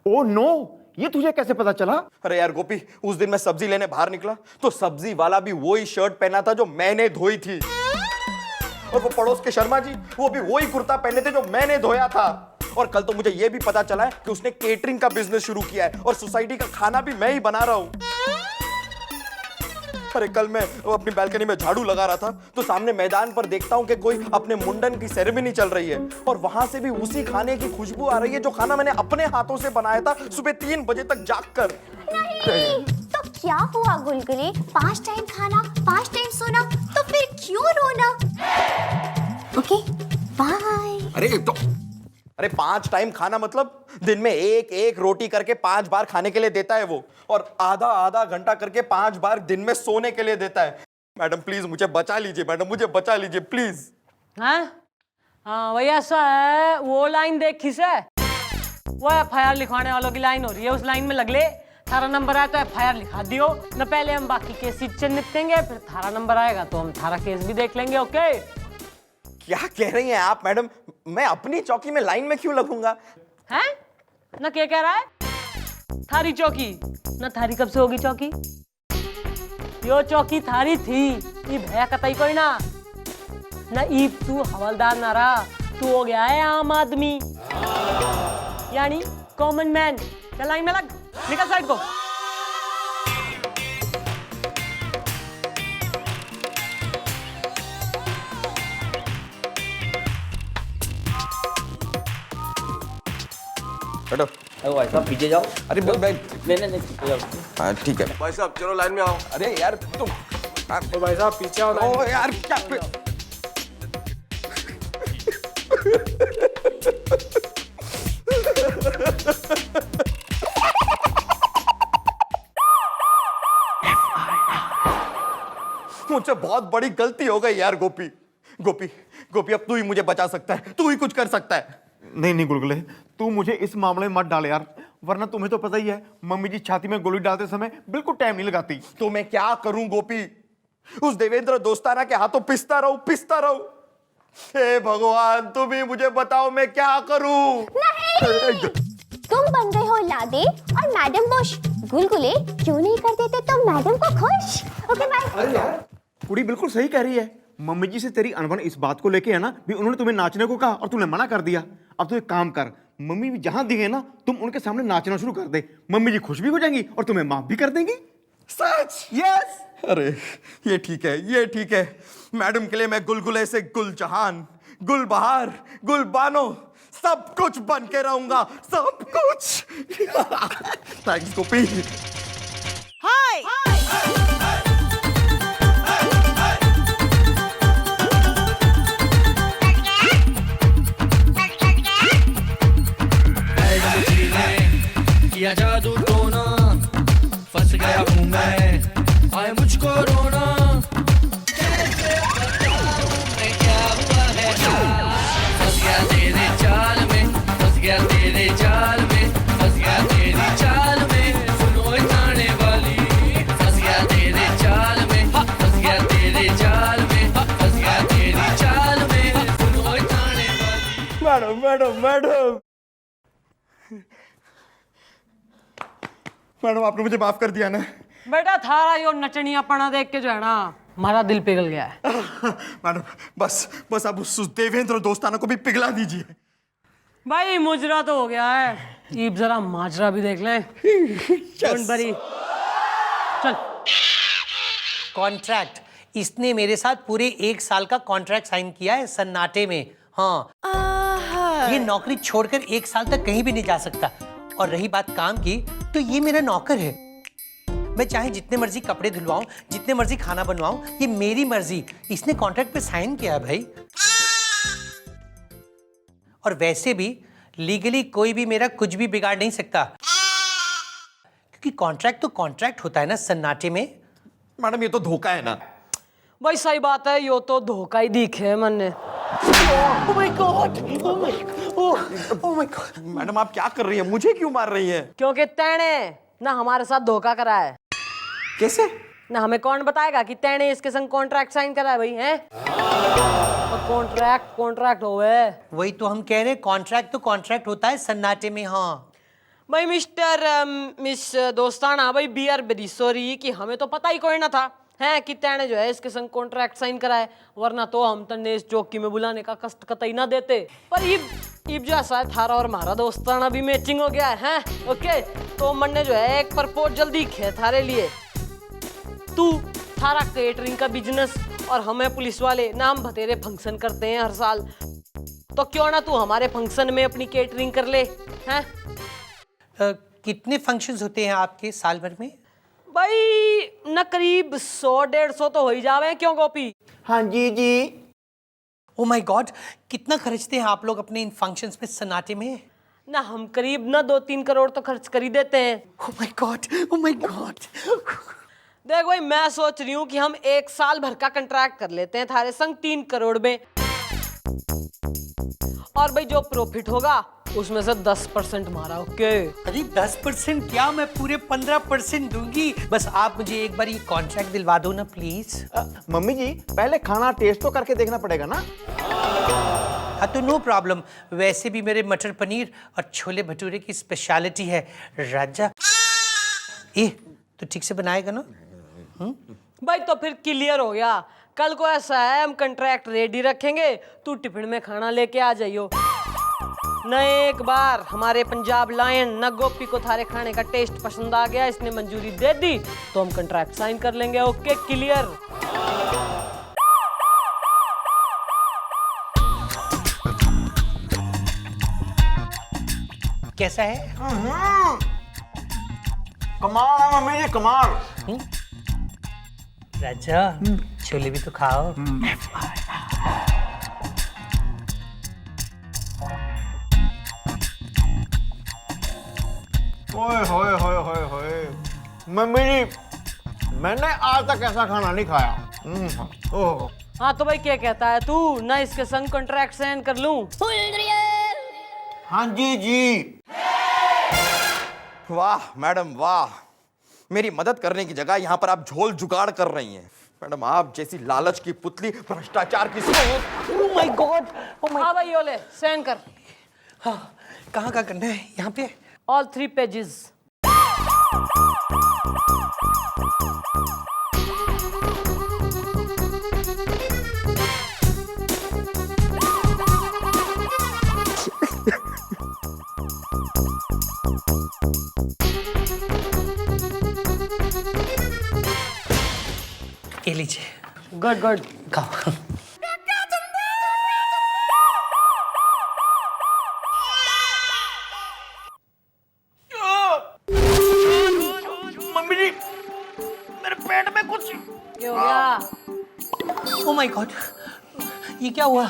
Speaker 1: ओ नो, ये तुझे कैसे पता चला?
Speaker 3: अरे यार गोपी, उस दिन मैं सब्जी लेने बाहर निकला तो सब्जी वाला भी वही शर्ट पहना था जो मैंने धोई थी, और वो पड़ोस के शर्मा जी, वो भी वही कुर्ता पहने थे जो मैंने धोया था। और कल तो मुझे ये भी पता चला है कि उसने केटरिंग का बिजनेस शुरू किया है, और सोसाइटी का खाना भी मैं ही बना रहा हूं। अरे कल मैं अपनी बैल्कनी में झाड़ू लगा रहा था तो सामने मैदान पर देखता हूं कि कोई अपने मुंडन की सेरेमनी चल रही है, और वहां से भी उसी खाने की खुशबू आ रही है जो खाना मैंने अपने हाथों से बनाया था सुबह 3 बजे तक जागकर।
Speaker 8: नहीं, तो क्या हुआ गुलगुले? 5 टाइम खाना, 5 टाइम सोना, तो फिर क्यों रोना? Okay, bye.
Speaker 3: अरे 5 टाइम खाना मतलब दिन में एक रोटी करके 5 बार खाने के लिए देता है वो, और आधा घंटा करके 5 बार दिन में सोने के लिए देता है। मैडम प्लीज मुझे बचा लीजिए, मैडम मुझे बचा लीजिए प्लीज।
Speaker 2: हाँ वही ऐसा है। वो लाइन देखी से, वो एफआईआर लिखवाने वालों की लाइन हो रही है, उस लाइन में लग ले। थारा नंबर आया तो एफआईआर लिखा दियो न, पहले हम बाकी केस से निपटेंगे, फिर थारा नंबर आएगा तो हम थारा केस भी देख लेंगे। ओके?
Speaker 3: क्या कह रही हैं आप मैडम? मैं अपनी चौकी में लाइन में क्यों लगूंगा?
Speaker 2: हैं? ना क्या कह रहा है? थारी चौकी ना, थारी कब से होगी चौकी? यो चौकी थारी थी, ये भैया कतई कोई ना। ना ईब तू हवलदार ना रहा, तू हो गया है आम आदमी, यानी कॉमन मैन। चल लाइन में लग, निकल साइड को।
Speaker 3: बैठो।
Speaker 9: भाई साहब पीछे जाओ।
Speaker 3: अरे भाई
Speaker 9: नहीं
Speaker 3: हाँ ठीक है।
Speaker 7: भाई साहब चलो लाइन में आओ।
Speaker 3: अरे यार तुम
Speaker 6: भाई साहब पीछे आओ।
Speaker 3: ओ यार क्या मुझसे बहुत बड़ी गलती हो गई यार गोपी। गोपी गोपी अब तू ही मुझे बचा सकता है, तू ही कुछ कर सकता है।
Speaker 1: नहीं नहीं गुलगुले, तू मुझे इस मामले में मत डाल यार, वरना तुम्हें तो पता ही है मम्मी जी छाती में गोली डालते समय बिल्कुल टाइम नहीं लगाती।
Speaker 3: तो मैं क्या करूं गोपी? उस देवेंद्र दोस्ताना के हाथों पिसता रहूं। हे भगवान, तुम ही मुझे बताओ मैं क्या करूं?
Speaker 8: नहीं, तुम बन गए हो लादे और मैडम बुश। गुलगुले क्यों नहीं कर देते तुम मैडम को खुश? Okay bye.
Speaker 1: अरे यार कुड़ी बिल्कुल सही कह रही है। मम्मी जी से तेरी अनबन इस बात को लेके है ना, भी उन्होंने तुम्हें नाचने को कहा और तूने मना कर दिया। अब तू एक काम कर, मम्मी भी जहां दिखे ना, तुम उनके सामने नाचना शुरू कर दे। मम्मी जी खुश भी हो जाएंगी और तुम्हें माफ भी कर देंगी।
Speaker 3: सच?
Speaker 1: यस।
Speaker 3: अरे ये ठीक है। मैडम के लिए मैं गुलगुले से गुलजहान, गुलबहार, गुलबानो सब कुछ बन के रहूंगा, सब कुछ। थैंक्स गोपी।
Speaker 2: हाय
Speaker 9: किया जादू टोना, फंस गया हूँ मैं, आए मुझको रोना। कैसे बताऊं मैं क्या हुआ है? फंस गया तेरे जाल में, फंस गया तेरे जाल में, फंस गया तेरी चाल में, सुनो जाने वाली। फंस गया तेरे जाल में, फंस गया तेरे जाल में, फंस गया तेरी चाल में, सुनो जाने वाली।
Speaker 3: मैडम आपने मुझे माफ कर दिया ना?
Speaker 2: बेटा थारा यो नचनियापना देख के जो है ना हमारा दिल पिघल गया है।
Speaker 3: मैडम बस आप उस देवेंद्र दोस्ताना को भी पिघला दीजिए।
Speaker 2: भाई मुजरा तो हो गया है, अब जरा माजरा भी देख लें। Don't worry। चल।
Speaker 5: कॉन्ट्रैक्ट, इसने मेरे साथ पूरे 1 साल का कॉन्ट्रैक्ट साइन किया है सन्नाटे में। हाँ, ये नौकरी छोड़कर 1 साल तक कहीं भी नहीं जा सकता। और रही बात काम की, तो ये मेरा नौकर है। मैं चाहे जितने मर्जी कपड़े धुलवाऊं, जितने मर्जी खाना बनवाऊं, ये मेरी मर्जी। इसने कॉन्ट्रैक्ट पे साइन किया है भाई। और वैसे भी लीगली कोई भी मेरा कुछ भी बिगाड़ नहीं सकता, क्योंकि कॉन्ट्रैक्ट तो कॉन्ट्रैक्ट होता है ना सन्नाटे में।
Speaker 3: मैडम ये तो धोखा है ना?
Speaker 2: भाई सही बात है, यो तो धोखा ही दिखे है मन ने।
Speaker 3: Oh my God! Oh my God! Madam आप क्या कर रही हैं? मुझे क्यों मार रही हैं?
Speaker 2: क्योंकि तेने ना हमारे साथ धोखा करा है।
Speaker 3: कैसे?
Speaker 2: ना हमें कौन बताएगा कि तेने इसके संग कॉन्ट्रैक्ट साइन करा है भाई, हैं? और कॉन्ट्रैक्ट होवे।
Speaker 5: वही तो हम कह रहे हैं, कॉन्ट्रैक्ट तो कॉन्ट्रैक्ट होता है सन्नाटे में। हाँ
Speaker 2: भाई मिस दोस्ताना, भाई बी आर वेरी सॉरी कि हमें तो पता ही कोई ना था है कि तेने जो है इसके संग कॉन्ट्रैक्ट साइन करा है, वरना तो हम तन्ने इस चौकी में बुलाने का कष्ट कतई ना देते। पर इब जो ऐसा है थारा और हमारा दोस्ताना भी मैचिंग हो गया है। ओके तो मन ने जो है एक प्रपोज जल्दी खे थारे लिए। तू थारा केटरिंग का बिजनेस और हमें पुलिस वाले नाम भतेरे फंक्शन करते हैं हर साल, तो क्यों ना तू हमारे फंक्शन में अपनी केटरिंग कर ले हैं?
Speaker 5: कितने फंक्शंस होते हैं आपके साल भर में?
Speaker 2: भाई न करीब 100-150 तो हो ही जावे। क्यों गोपी?
Speaker 1: हाँ जी।
Speaker 5: ओ माय गॉड, कितना खर्चते हैं आप लोग अपने इन फंक्शंस में सन्नाटे में?
Speaker 2: ना हम करीब ना 2-3 करोड़ तो खर्च कर ही देते हैं।
Speaker 5: Oh my God.
Speaker 2: देख भाई मैं सोच रही हूँ कि हम 1 साल भर का कंट्रैक्ट कर लेते हैं थारे संग 3 करोड़ में, और भाई जो प्रॉफिट होगा उसमें से 10% हमारा। ओके?
Speaker 5: अरे 10% क्या, मैं पूरे 15% दूंगी। बस आप मुझे एक बार ये कॉन्ट्रैक्ट दिलवा दो ना प्लीज।
Speaker 1: मम्मी जी पहले खाना टेस्ट तो करके देखना पड़ेगा ना।
Speaker 5: हाँ तो नो प्रॉब्लम, वैसे भी मेरे मटर पनीर और छोले भटूरे की स्पेशलिटी है राजा। तो ठीक से बनाएगा ना?
Speaker 2: भाई तो फिर क्लियर हो गया। कल को ऐसा है हम कंट्रैक्ट रेडी रखेंगे, तू टिफिन में खाना लेके आ जाइयो। न एक बार हमारे पंजाब लायन न गोपी को थारे खाने का टेस्ट पसंद आ गया, इसने मंजूरी दे दी तो हम कंट्रैक्ट साइन कर लेंगे। Okay clear?
Speaker 5: कैसा है?
Speaker 1: कमाल है मम्मी जी, कमाल।
Speaker 5: राजा छोले भी तो खाओ।
Speaker 1: ओए मम्मी जी मैंने आज तक ऐसा खाना नहीं खाया।
Speaker 2: हाँ तो भाई क्या कहता है तू, ना इसके संग कॉन्ट्रैक्ट साइन कर लूं?
Speaker 1: हाँ जी जी।
Speaker 3: वाह मैडम वाह, मेरी मदद करने की जगह यहाँ पर आप झोल जुगाड़ कर रही हैं। मैडम आप जैसी लालच की पुतली, भ्रष्टाचार की सोच।
Speaker 5: Oh my God, oh my.
Speaker 2: हाँ भाई यो ले साइन कर।
Speaker 5: हाँ, कहाँ का करना है? यहाँ पे?
Speaker 2: All 3 pages.
Speaker 5: ये लीजिए।
Speaker 2: Good good.
Speaker 5: खाओ।
Speaker 6: मम्मी जी मेरे पेट में कुछ
Speaker 2: क्या हो गया?
Speaker 5: ओह माय गॉड, ये क्या हुआ?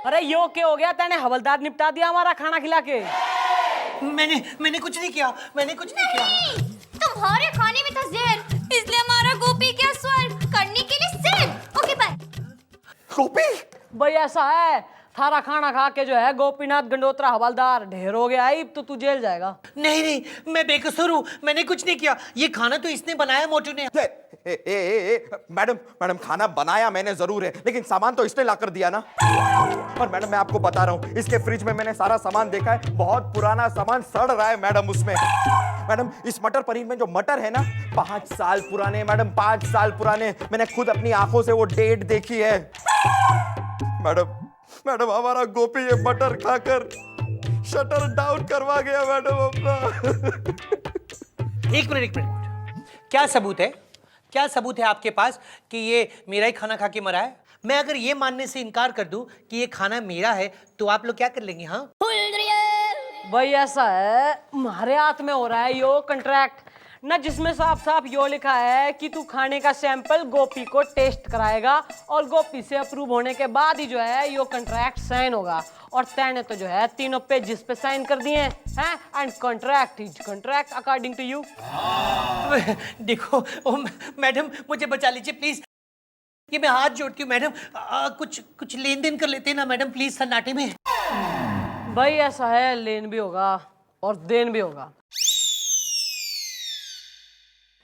Speaker 2: अरे यो क्या हो गया? तेने हवलदार निपटा दिया हमारा खाना खिला के।
Speaker 5: मैंने कुछ नहीं किया, मैंने कुछ नहीं किया।
Speaker 8: तुम्हारे खाने में था जहर, इसलिए हमारा गोपी क्या स्वर्ग करने के लिए सिर्फ। Okay bye.
Speaker 3: गोपी
Speaker 2: भाई ऐसा है, थारा खाना खा के जो है गोपीनाथ गंडोत्रा हवलदार ढेर हो गया है, तो तू जेल जाएगा।
Speaker 5: नहीं नहीं, मैं बेकसूर हूँ, मैंने कुछ नहीं किया। ये खाना तो इसने बनाया, मोटू ने।
Speaker 3: मैडम मैडम खाना बनाया मैंने जरूर है, लेकिन सामान तो इसने लाकर दिया ना। और मैडम मैं आपको बता रहा हूँ, इसके फ्रिज में मैंने सारा सामान देखा है, बहुत पुराना सामान सड़ रहा है मैडम उसमें। मैडम इस मटर पनीर में जो मटर है ना, 5 साल पुराने मैडम, 5 साल पुराने। मैंने खुद अपनी आंखों से वो डेट देखी है। मैडम मैडम हमारा गोपी ये मटर खाकर शटर डाउन करवा गया मैडम अपना।
Speaker 5: एक मिनट, क्या सबूत है? क्या सबूत है आपके पास कि ये मेरा ही खाना खा के मरा है? मैं अगर ये मानने से इनकार कर दूं कि ये खाना मेरा है, तो आप लोग क्या कर लेंगे? हाँ
Speaker 2: भाई ऐसा है, हमारे हाथ में हो रहा है यो कॉन्ट्रैक्ट ना, जिसमें साफ साफ यो लिखा है कि तू खाने का सैंपल गोपी को टेस्ट कराएगा और गोपी से अप्रूव होने के बाद ही जो है यो कॉन्ट्रैक्ट साइन होगा। और तैने तो जो है 3 पेज पे साइन कर दिए हैं, and contract is contract according to you.
Speaker 5: देखो मैडम, मुझे बचा लीजिए प्लीज। ये मैं हाथ जोड़ती हूँ मैडम, कुछ लेन देन कर लेते हैं ना मैडम, प्लीज सन्नाटे में।
Speaker 2: भाई ऐसा है, लेन भी होगा और देन भी होगा।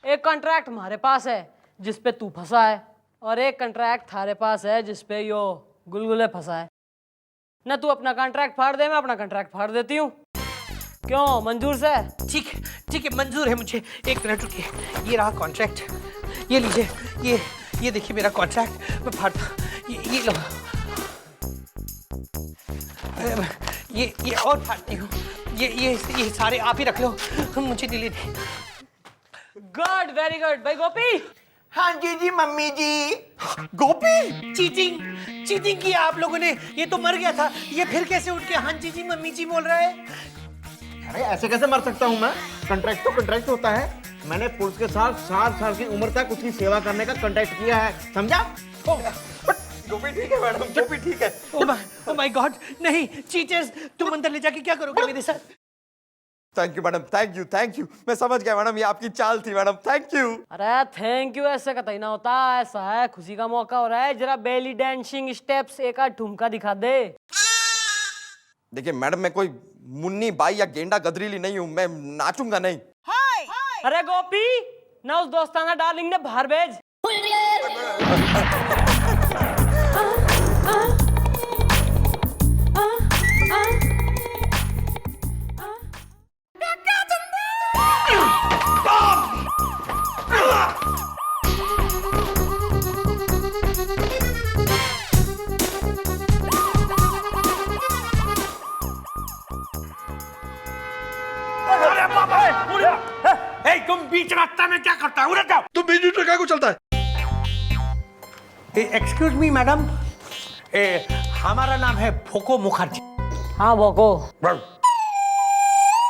Speaker 2: एक कॉन्ट्रैक्ट हमारे पास है जिसपे तू फंसा है, और एक कॉन्ट्रैक्ट थारे पास है जिसपे यो गुलगुले फंसा है ना। तू अपना कॉन्ट्रैक्ट फाड़ दे, मैं अपना कॉन्ट्रैक्ट फाड़ देती हूँ। क्यों, मंजूर से?
Speaker 5: ठीक है, मंजूर है मुझे। एक मिनट रुकिए, ये रहा कॉन्ट्रैक्ट, ये लीजिए। ये देखिए मेरा कॉन्ट्रैक्ट, मैं फाड़ता। ये लो, ये और फाड़ती हूँ। ये सारे आप ही रख लो, मुझे नहीं लेने।
Speaker 2: Good, very good. भाई गोपी।
Speaker 1: हाँ जी जी मम्मी जी।
Speaker 3: गोपी
Speaker 5: चीटिंग की आप लोगों ने। ये तो मर गया था, ये फिर कैसे उठ के हाँ जी मम्मी जी बोल रहा है?
Speaker 1: अरे ऐसे कैसे मर सकता हूँ मैं? कॉन्ट्रैक्ट तो कॉन्ट्रैक्ट होता है। मैंने पुलिस के साथ 7 साल की उम्र तक उसकी सेवा करने का कॉन्ट्रैक्ट किया है, समझा?
Speaker 3: गोपी ठीक है मैडम, गोपी ठीक है।
Speaker 5: ओह माय गॉड, नहीं चीटर्स, तुम अंदर ले जाके क्या करोगे मेरे साथ?
Speaker 3: Thank you madam, thank you. मैं समझ गया मैडम, ये आपकी चाल थी मैडम, थैंक यू।
Speaker 2: अरे थैंक यू ऐसे कतई ना होता। ऐसा है, खुशी का मौका हो रहा है, जरा बेली डांसिंग स्टेप्स एक आध ठुमका दिखा दे।
Speaker 3: देखिए मैडम, मैं कोई मुन्नी बाई या गेंडा गदरीली नहीं हूं, मैं नाचूंगा नहीं।
Speaker 2: अरे गोपी, ना उस दोस्ताना डार्लिंग ने बाहर भेज।
Speaker 6: तुम बीच रास्ता में क्या करता है? उधर जाओ।
Speaker 7: तुम बीच बीच में क्या को चलता है?
Speaker 5: एक्सक्यूज मी मैडम, हमारा नाम है भोको मुखर्जी।
Speaker 2: हाँ भोको।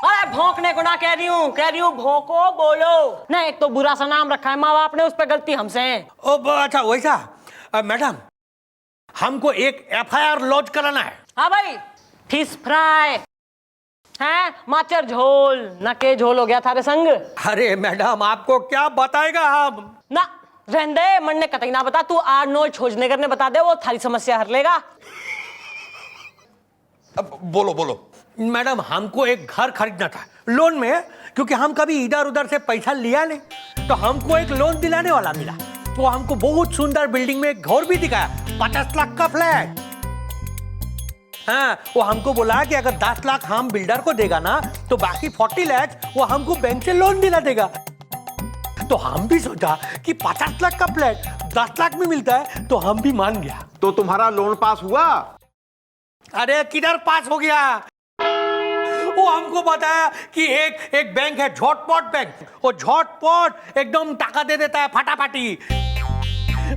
Speaker 2: अरे भौंकने को ना कह रही हूँ भोको बोलो ना। एक तो बुरा सा नाम रखा है माँ बाप ने, उस पर गलती हमसे है।
Speaker 5: ओ अच्छा वैसा। मैडम, हमको एक FIR लॉन्च कराना है।
Speaker 2: हाँ भाई, फिश फ्राई है, माचर झोल ना के झोल हो गया थारे संग।
Speaker 5: अरे मैडम, आपको क्या बताएगा हम?
Speaker 2: ना रहने दे, मन ने कतई ना बता, तू आर्नोल्ड छोजनेगर ने बता दे, वो थारी समस्या हर लेगा।
Speaker 3: अब बोलो बोलो।
Speaker 5: मैडम हमको एक घर खरीदना था लोन में, क्योंकि हम कभी इधर उधर से पैसा लिया नहीं, तो हमको एक लोन दिलाने वाला मिला। वो हमको बहुत सुंदर बिल्डिंग में एक घर भी दिखाया, 50 लाख का फ्लैट। हाँ, वो हमको बोला कि अगर 10 लाख हम बिल्डर को देगा ना, तो बाकी 40 लाख वो हमको बैंक से लोन दिला देगा। तो हम भी सोचा कि 50 लाख का फ्लैट 10 लाख में मिलता है, तो हम भी मान गया।
Speaker 1: तो तुम्हारा लोन पास हुआ?
Speaker 5: अरे किधर पास हो गया, वो हमको बताया कि एक बैंक है झटपट बैंक, वो झटपट एकदम टाका दे देता है फटाफटी।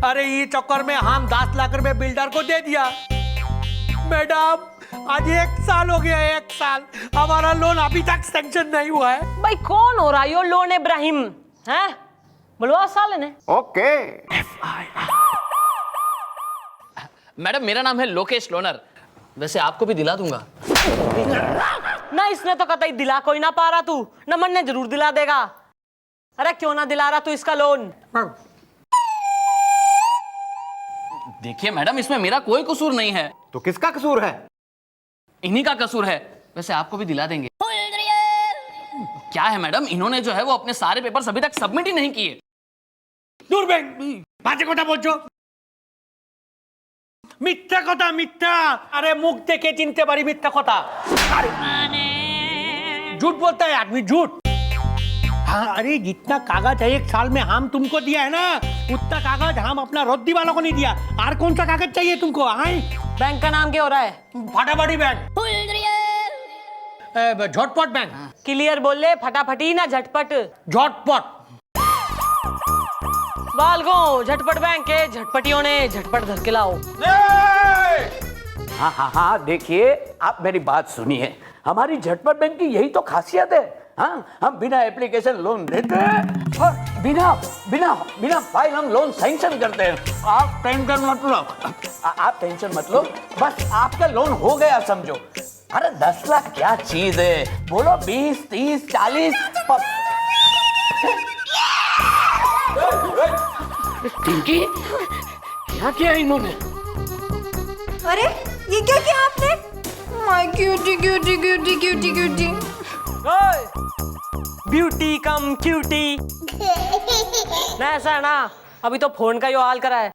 Speaker 5: अरे ये चक्कर में हम 10 लाख रुपए बिल्डर को दे दिया। मैडम आज 1 साल हो गया, 1 साल हमारा लोन अभी तक सैंक्शन नहीं हुआ है।
Speaker 2: भाई कौन हो रहा है यो लोन इब्राहिम, हैं? बुलवा साले ने।
Speaker 1: ओके।
Speaker 10: मैडम मेरा नाम है लोकेश लोनर, वैसे आपको भी दिला दूंगा।
Speaker 2: ना इसने तो कतई दिला कोई ना पा रहा, तू न मन ने जरूर दिला देगा। अरे क्यों ना दिला रहा तू इसका लोन?
Speaker 10: देखिए मैडम, इसमें मेरा कोई कसूर नहीं है।
Speaker 1: तो किसका कसूर है?
Speaker 10: इन्हीं का कसूर है। वैसे आपको भी दिला देंगे। क्या है मैडम, इन्होंने जो है वो अपने सारे पेपर्स अभी तक सबमिट ही नहीं किए।
Speaker 5: दूर बैंक बाजे कोटा बोझो, मिथ्या कथा मिथ्या। अरे मुख देखे चिंते बारी मिथ्या कथा, झूठ बोलता है आदमी, झूठ। हाँ, अरे जितना कागज है 1 साल में हम तुमको दिया है ना, उतना कागज हम अपना रद्दी वालों को नहीं दिया। और कौन सा कागज चाहिए तुमको?
Speaker 2: बैंक का नाम क्या हो रहा है?
Speaker 5: फटाफटी बैंक, झटपट बैंक।
Speaker 2: क्लियर बोल ले, फटाफटी ना झटपट।
Speaker 5: झटपट
Speaker 2: बालगो झटपट बैंक के झटपटियों ने झटपट धर के लाओ।
Speaker 11: हाँ हाँ हाँ, देखिए आप मेरी बात सुनिए, हमारी झटपट बैंक की यही तो खासियत है। हाँ, हम बिना एप्लीकेशन लोन देते हैं और बिना बिना बिना फाइल हम लोन सैंक्शन करते हैं। आप टेंशन मत लो, आप टेंशन मत लो, बस आपका लोन हो गया समझो। अरे 10 लाख क्या चीज है, बोलो 20, 30, 40।
Speaker 10: टिंकी, क्या किया इन्होंने?
Speaker 8: अरे ये क्या किया आपने? My cutie cutie cutie cutie cutie.
Speaker 2: Beauty cum cutie. ना ऐसा है ना, अभी तो फोन का यो हाल करा है।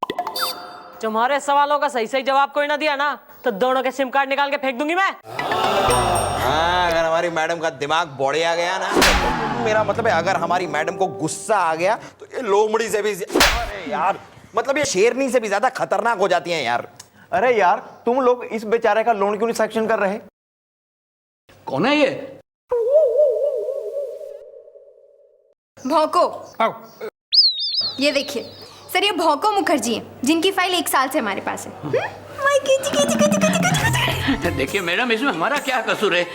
Speaker 2: तुम्हारे सवालों का सही सही जवाब कोई ना दिया ना, तो दोनों के सिम कार्ड निकाल के फेंक दूंगी मैं।
Speaker 3: हाँ, अगर हमारी मैडम का दिमाग बौड़े आ गया ना, मेरा मतलब है अगर हमारी मैडम को गुस्सा आ गया तो ये लोमड़ी से भी, अरे यार मतलब ये शेरनी से भी ज्यादा खतरनाक हो जाती हैं यार।
Speaker 1: अरे यार, तुम लोग इस बेचारे का लोन क्यों नहीं सैंक्शन कर रहे?
Speaker 10: कौन है ये?
Speaker 8: भौको, ये देखिए सर, ये भौको मुखर्जी हैं, जिनकी फाइल 1 साल से हमारे पास है।
Speaker 10: देखिए मैडम, इसमें हमारा क्या कसूर है?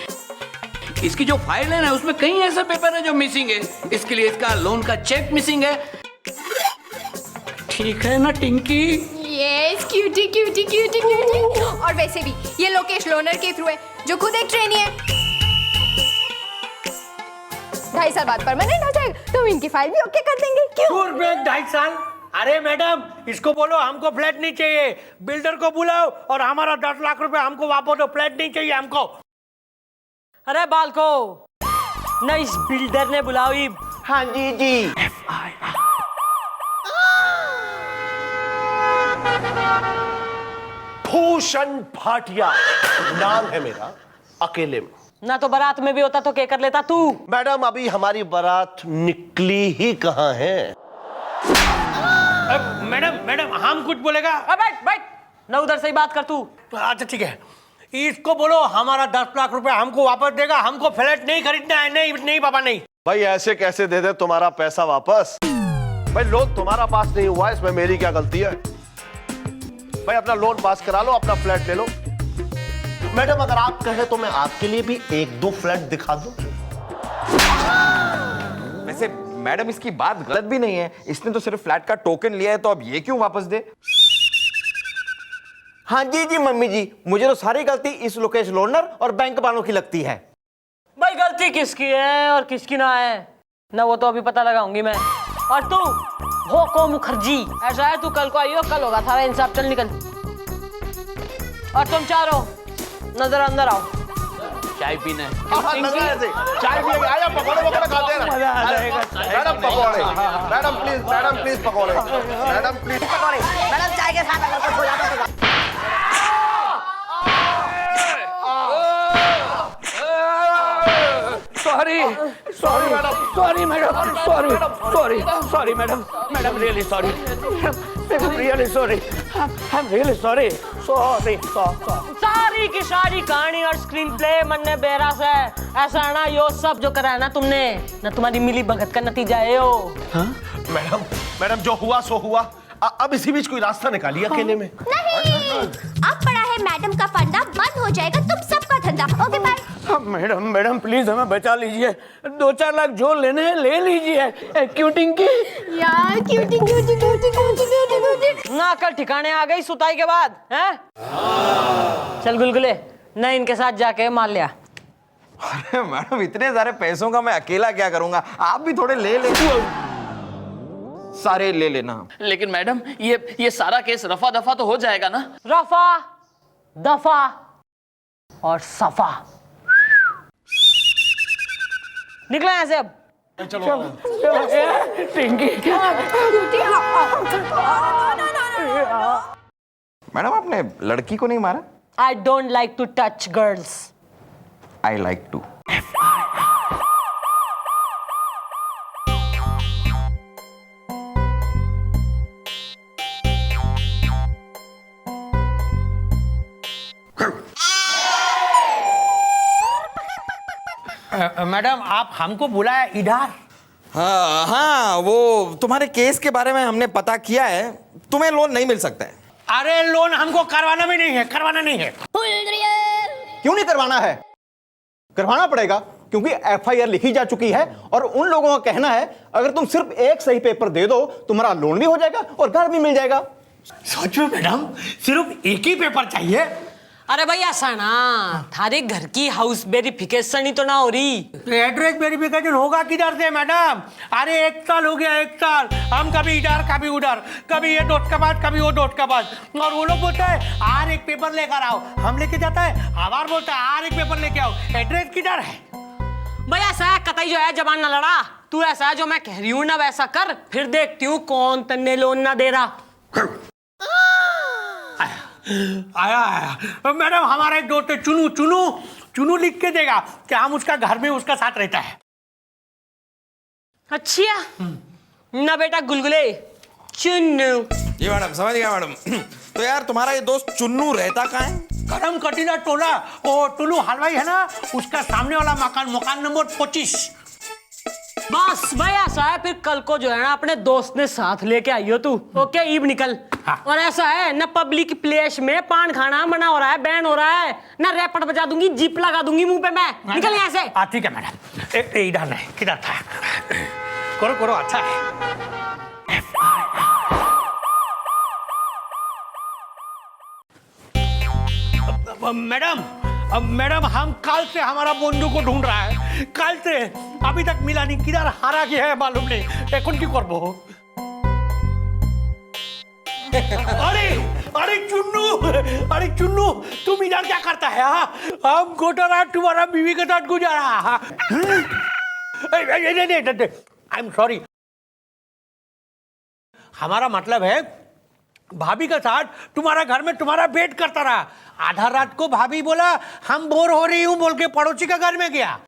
Speaker 10: इसकी जो फाइल है ना, उसमें कई ऐसे पेपर है जो मिसिंग है। इसके लिए इसका लोन का चेक मिसिंग है। ठीक है ना Tinki?
Speaker 8: Yes, cutie cutie cutie cutie. और वैसे भी ये लोकेश लोनर के थ्रू है, जो खुद एक ट्रेनी है। 2.5 साल बाद परमानेंट हो जाएगा, तो हम इनकी फाइल भी ओके कर देंगे। क्यों?
Speaker 5: दूर बैंक 2.5 साल? अरे मैडम, इसको बोलो हमको फ्लैट नहीं चाहिए, बिल्डर को बुलाओ और हमारा 10 लाख रुपए हमको वापस दो, फ्लैट नहीं चाहिए हमको।
Speaker 2: अरे बालको, न इस बिल्डर ने बुलाओ।
Speaker 1: हाँ जी जी।
Speaker 7: भूषण भाटिया नाम है मेरा, अकेले में।
Speaker 2: ना तो बारात में भी होता तो क्या कर लेता तू?
Speaker 7: मैडम अभी हमारी बारात निकली ही कहाँ है?
Speaker 5: मैडम हम कुछ बोलेगा?
Speaker 2: बैठ बैठ, न उधर से ही बात कर तू।
Speaker 5: अच्छा ठीक है, इसको बोलो हमारा 10 लाख रुपए हमको वापस देगा, हमको फ्लैट नहीं खरीदना है। नहीं नहीं बाबा नहीं।
Speaker 7: भाई ऐसे कैसे दे दे तुम्हारा पैसा वापस? भाई लोन तुम्हारा पास नहीं हुआ, इसमें मेरी क्या गलती है? भाई अपना लोन पास करा लो, अपना फ्लैट ले लो। मैडम अगर आप कहें तो मैं आपके लिए भी 1-2 फ्लैट दिखा दूं।
Speaker 3: वैसे मैडम इसकी बात गलत भी नहीं है, इसने तो सिर्फ फ्लैट का टोकन लिया है, तो अब ये क्यों वापस दे?
Speaker 1: हाँ जी जी मम्मी जी, मुझे तो सारी गलती इस लोकेश लोनर और बैंक वालों की लगती है।
Speaker 2: भाई गलती किसकी है और किसकी ना है ना, वो तो अभी पता लगाऊंगी मैं। और तू भोको मुखर्जी, ऐसा है तू कल को आइयो, कल होगा थारा इंसाफ, चल निकल। और तुम चारों नजर अंदर आओ।
Speaker 11: चाय पीना है।
Speaker 7: चाय पिएंगे, आया पकौड़े वकौड़े खाते हैं ना। मैडम पकौड़े, मैडम प्लीज पकौड़े, मैडम प्लीज पकौड़े।
Speaker 2: मैडम चाय के साथ अगर कुछ हो जाता तो
Speaker 11: sorry sorry madam, sorry madam, sorry madam, madam really sorry, really sorry, I am really sorry, sorry.
Speaker 2: सारी की सारी कहानी और स्क्रीन प्ले मन्ने बेरा से ऐसा है ना, यो सब जो करा है ना तुमने ना, तुम्हारी मिली भगत का नतीजा है यो।
Speaker 7: मैडम जो हुआ सो हुआ, अब इसी बीच कोई रास्ता निकालिए अकेले में।
Speaker 8: नहीं, अब पड़ा है मैडम का फंडा, बंद हो जाएगा तुम सबका धंधा। Okay bye.
Speaker 11: मैडम प्लीज हमें बचा लीजिए, 2-4 लाख जो लेने हैं ले लीजिए, क्यूटिंग की।
Speaker 8: यार क्यूटी
Speaker 2: ना कल ठिकाने आ गई सुताई के बाद हैं? चल गुलगुले, न इनके साथ जाके मार लिया।
Speaker 3: अरे मैडम इतने सारे पैसों का मैं अकेला क्या करूंगा, आप भी थोड़े ले ले, सारे ले लेना।
Speaker 10: लेकिन मैडम ये सारा केस रफा दफा तो हो जाएगा ना?
Speaker 2: रफा दफा और सफा। निकले यहाँ से अब।
Speaker 3: मैडम आपने लड़की को नहीं मारा?
Speaker 2: I don't like to touch girls.
Speaker 3: I like to.
Speaker 5: Madam आप हमको बुलाया इधर?
Speaker 3: हाँ हाँ, वो तुम्हारे केस के बारे में हमने पता किया है, तुम्हें लोन नहीं मिल सकता है।
Speaker 5: अरे लोन हमको करवाना भी नहीं है, करवाना नहीं है।
Speaker 1: क्यों नहीं करवाना है? करवाना पड़ेगा, क्योंकि एफआईआर लिखी जा चुकी है और उन लोगों का कहना है अगर तुम सिर्फ एक सही पेपर दे दो तुम्हारा लोन भी हो जाएगा और घर भी मिल जाएगा।
Speaker 5: सच में मैडम सिर्फ एक ही पेपर चाहिए?
Speaker 2: अरे भाई ऐसा ना, थारे घर की हाउस वेरिफिकेशन ही तो ना हो रही।
Speaker 5: एड्रेस वेरिफिकेशन होगा किधर से मैडम? अरे 1 साल हो गया, 1 साल हम कभी इधर कभी उधर, कभी ये डॉट का बाद कभी वो डॉट का बाद, और वो लोग बोलता है आर एक पेपर लेकर आओ, हम लेके जाता है, हमार बोलता है आर एक पेपर लेके आओ, एड्रेस किधर है?
Speaker 2: भाई ऐसा है, कतई जो है जबान ना लड़ा, तू ऐसा है जो मैं कह रही हूँ ना वैसा कर, फिर देखती हूँ कौन तन्ने लोन ना दे रहा।
Speaker 5: आया मैडम, हमारा एक दोस्त है चुनू लिख के देगा कि हम उसका घर में उसका साथ रहता है।
Speaker 2: अच्छा ना बेटा गुलगुले, चुन्नू।
Speaker 3: जी मैडम, समझ गया मैडम। तो यार तुम्हारा ये दोस्त चुन्नू रहता कहाँ है?
Speaker 5: करम कटीना टोला, वो टुल्लू हलवाई है ना, उसका सामने वाला मकान नंबर 25।
Speaker 2: बस भाई ऐसा है, फिर कल को जो है ना अपने दोस्त ने साथ लेके आइयो तू। ओके ईब निकल।
Speaker 5: हाँ।
Speaker 2: और ऐसा है न पब्लिक प्लेस में पान खाना मना हो रहा है, बैन हो रहा है ना, रैपट बजा दूंगी, जीप लगा दूंगी मुंह पे मैं। निकल यहाँ से।
Speaker 5: ठीक है मैडम, इधर नहीं, किधर था? करो अच्छा है। मैडम हम कल से हमारा बंधु को ढूंढ रहा है, कल से अभी तक मिला नहीं, किधर हारा गया है मालूम नहीं। कौन की करबो? अरे चुन्नू तुम इधर क्या करता है? हम गोटा रात तुम्हारा बीवी के साथ गुजारा। आई एम सॉरी, हमारा मतलब है भाभी के साथ तुम्हारा घर में तुम्हारा वेट करता रहा। आधा रात को भाभी बोला हम बोर हो रही हूं बोल के पड़ोसी का घर में गया।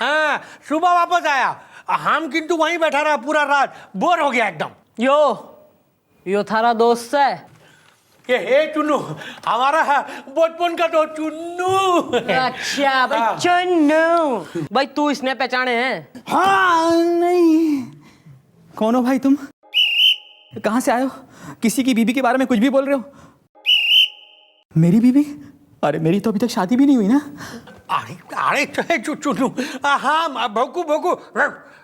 Speaker 5: हाँ, सुबह वापस आया, हम किंतु वहीं बैठा रहा पूरा रात, बोर हो गया एकदम।
Speaker 2: यो थारा दोस्त है?
Speaker 5: ये हे चुन्नू, हमारा बचपन का दोस्त चुन्नू।
Speaker 2: अच्छा भाई चुन्नू, भाई तू इसने पहचाने हैं?
Speaker 12: हाँ नहीं, कौन हो भाई तुम? कहाँ से आए हो? किसी की बीबी के बारे में कुछ भी बोल रहे हो? मेरी बीबी? अरे मेरी तो अभी तक शादी भी नहीं हुई ना।
Speaker 5: अरे चुन्नू, हाँ भोकू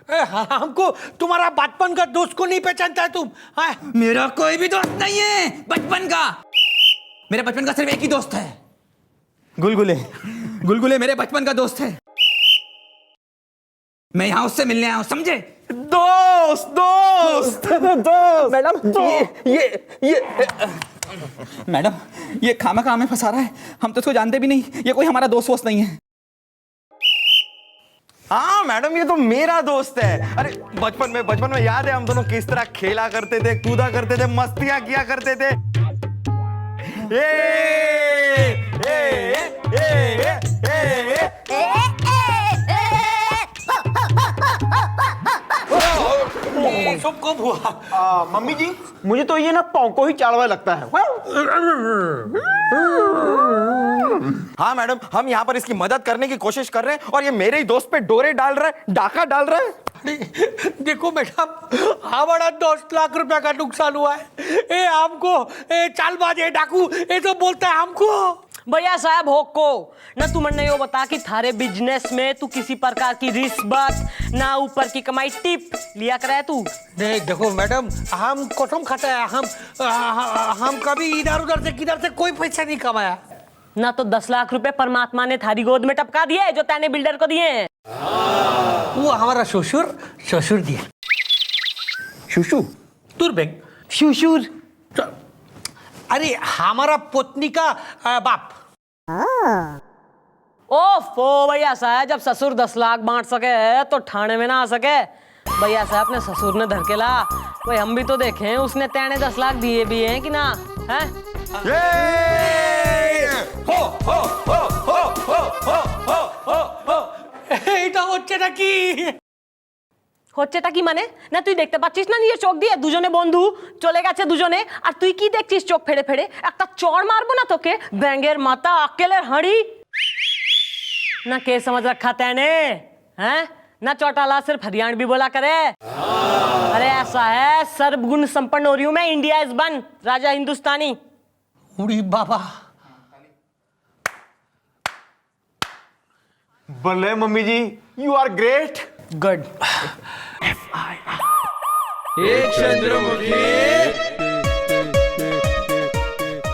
Speaker 5: हमको तुम्हारा बचपन का दोस्त को नहीं पहचानता है तुम?
Speaker 12: मेरा कोई भी दोस्त नहीं है बचपन का, मेरे बचपन का सिर्फ एक ही दोस्त है, गुलगुले। गुलगुले मेरे बचपन का दोस्त है। मैं यहाँ उससे मिलने आया हूँ, समझे?
Speaker 7: दोस्त दोस्त दोस्त
Speaker 12: मैडम ये मैडम, ये खामखा हमें फंसा रहा है। हम तो इसको जानते भी नहीं, ये कोई हमारा दोस्त वोस्त नहीं है।
Speaker 3: हाँ मैडम, ये तो मेरा दोस्त है। अरे बचपन में याद है हम दोनों किस तरह खेला करते थे, कूदा करते थे, मस्तियां किया करते थे।
Speaker 5: सब कब हुआ?
Speaker 1: मम्मी जी, मुझे तो ये ना पौको ही चाड़वा लगता है।
Speaker 3: हाँ मैडम, हम यहाँ पर इसकी मदद करने की कोशिश कर रहे हैं और ये मेरे ही दोस्त पे डोरे डाल रहा है, डाका डाल रहा है।
Speaker 5: देखो मैडम, हमारा 10 लाख रुपया का नुकसान हुआ है। ए हमको चालबाज है, डाकू, ये तो बोलता है हमको।
Speaker 2: भैया साहब होको ना, तुमने यो बता कि थारे बिजनेस में तू किसी प्रकार की रिश्वत ना ऊपर की कमाई टिप लिया करे तू?
Speaker 5: नहीं देखो मैडम, हम कसम खाता है, हम कभी इधर उधर से किधर से कोई पैसा नहीं कमाया
Speaker 2: ना। तो 10 लाख रुपए परमात्मा ने थारी गोद में टपका दिए जो तैने बिल्डर को दिए हैं।
Speaker 5: वो हमारा ससुर दिए।
Speaker 12: शुशु
Speaker 5: तुरबेग
Speaker 2: शुशुर,
Speaker 5: अरे हमारा पत्नी का बाप।
Speaker 2: ओफो भैया साहब, जब ससुर 10 लाख बांट सके तो ठाणे में ना आ सके। भैया साहब अपने ससुर ने धर के ला, भाई हम भी तो देखें उसने तेने 10 लाख दिए भी हैं कि ना है?
Speaker 5: এটা হচ্ছে নাকি?
Speaker 2: হচ্ছেটা কি মানে? না তুই দেখতে পাচ্ছিস না নিজের চোখ দিয়ে দুজনে বন্ধু চলে গেছে দুজনে, আর তুই কি দেখছিস চোখ ফেড়ে ফেড়ে? একটা চড় মারবো না তোকে, ব্যাঙের মাথা আক্কেলের হাঁড়ি। ना के समझ रखा तैने हैं ना, चौटाला सिर्फ हरियाणवी बोला करे। अरे ऐसा है, सर्वगुण संपन्न हो रही हूं मैं, India is one, Raja Hindustani.
Speaker 5: उड़ी बाबा,
Speaker 1: बल्ले mummy ji, you are great.
Speaker 2: Good.
Speaker 7: एक चंद्रमुखी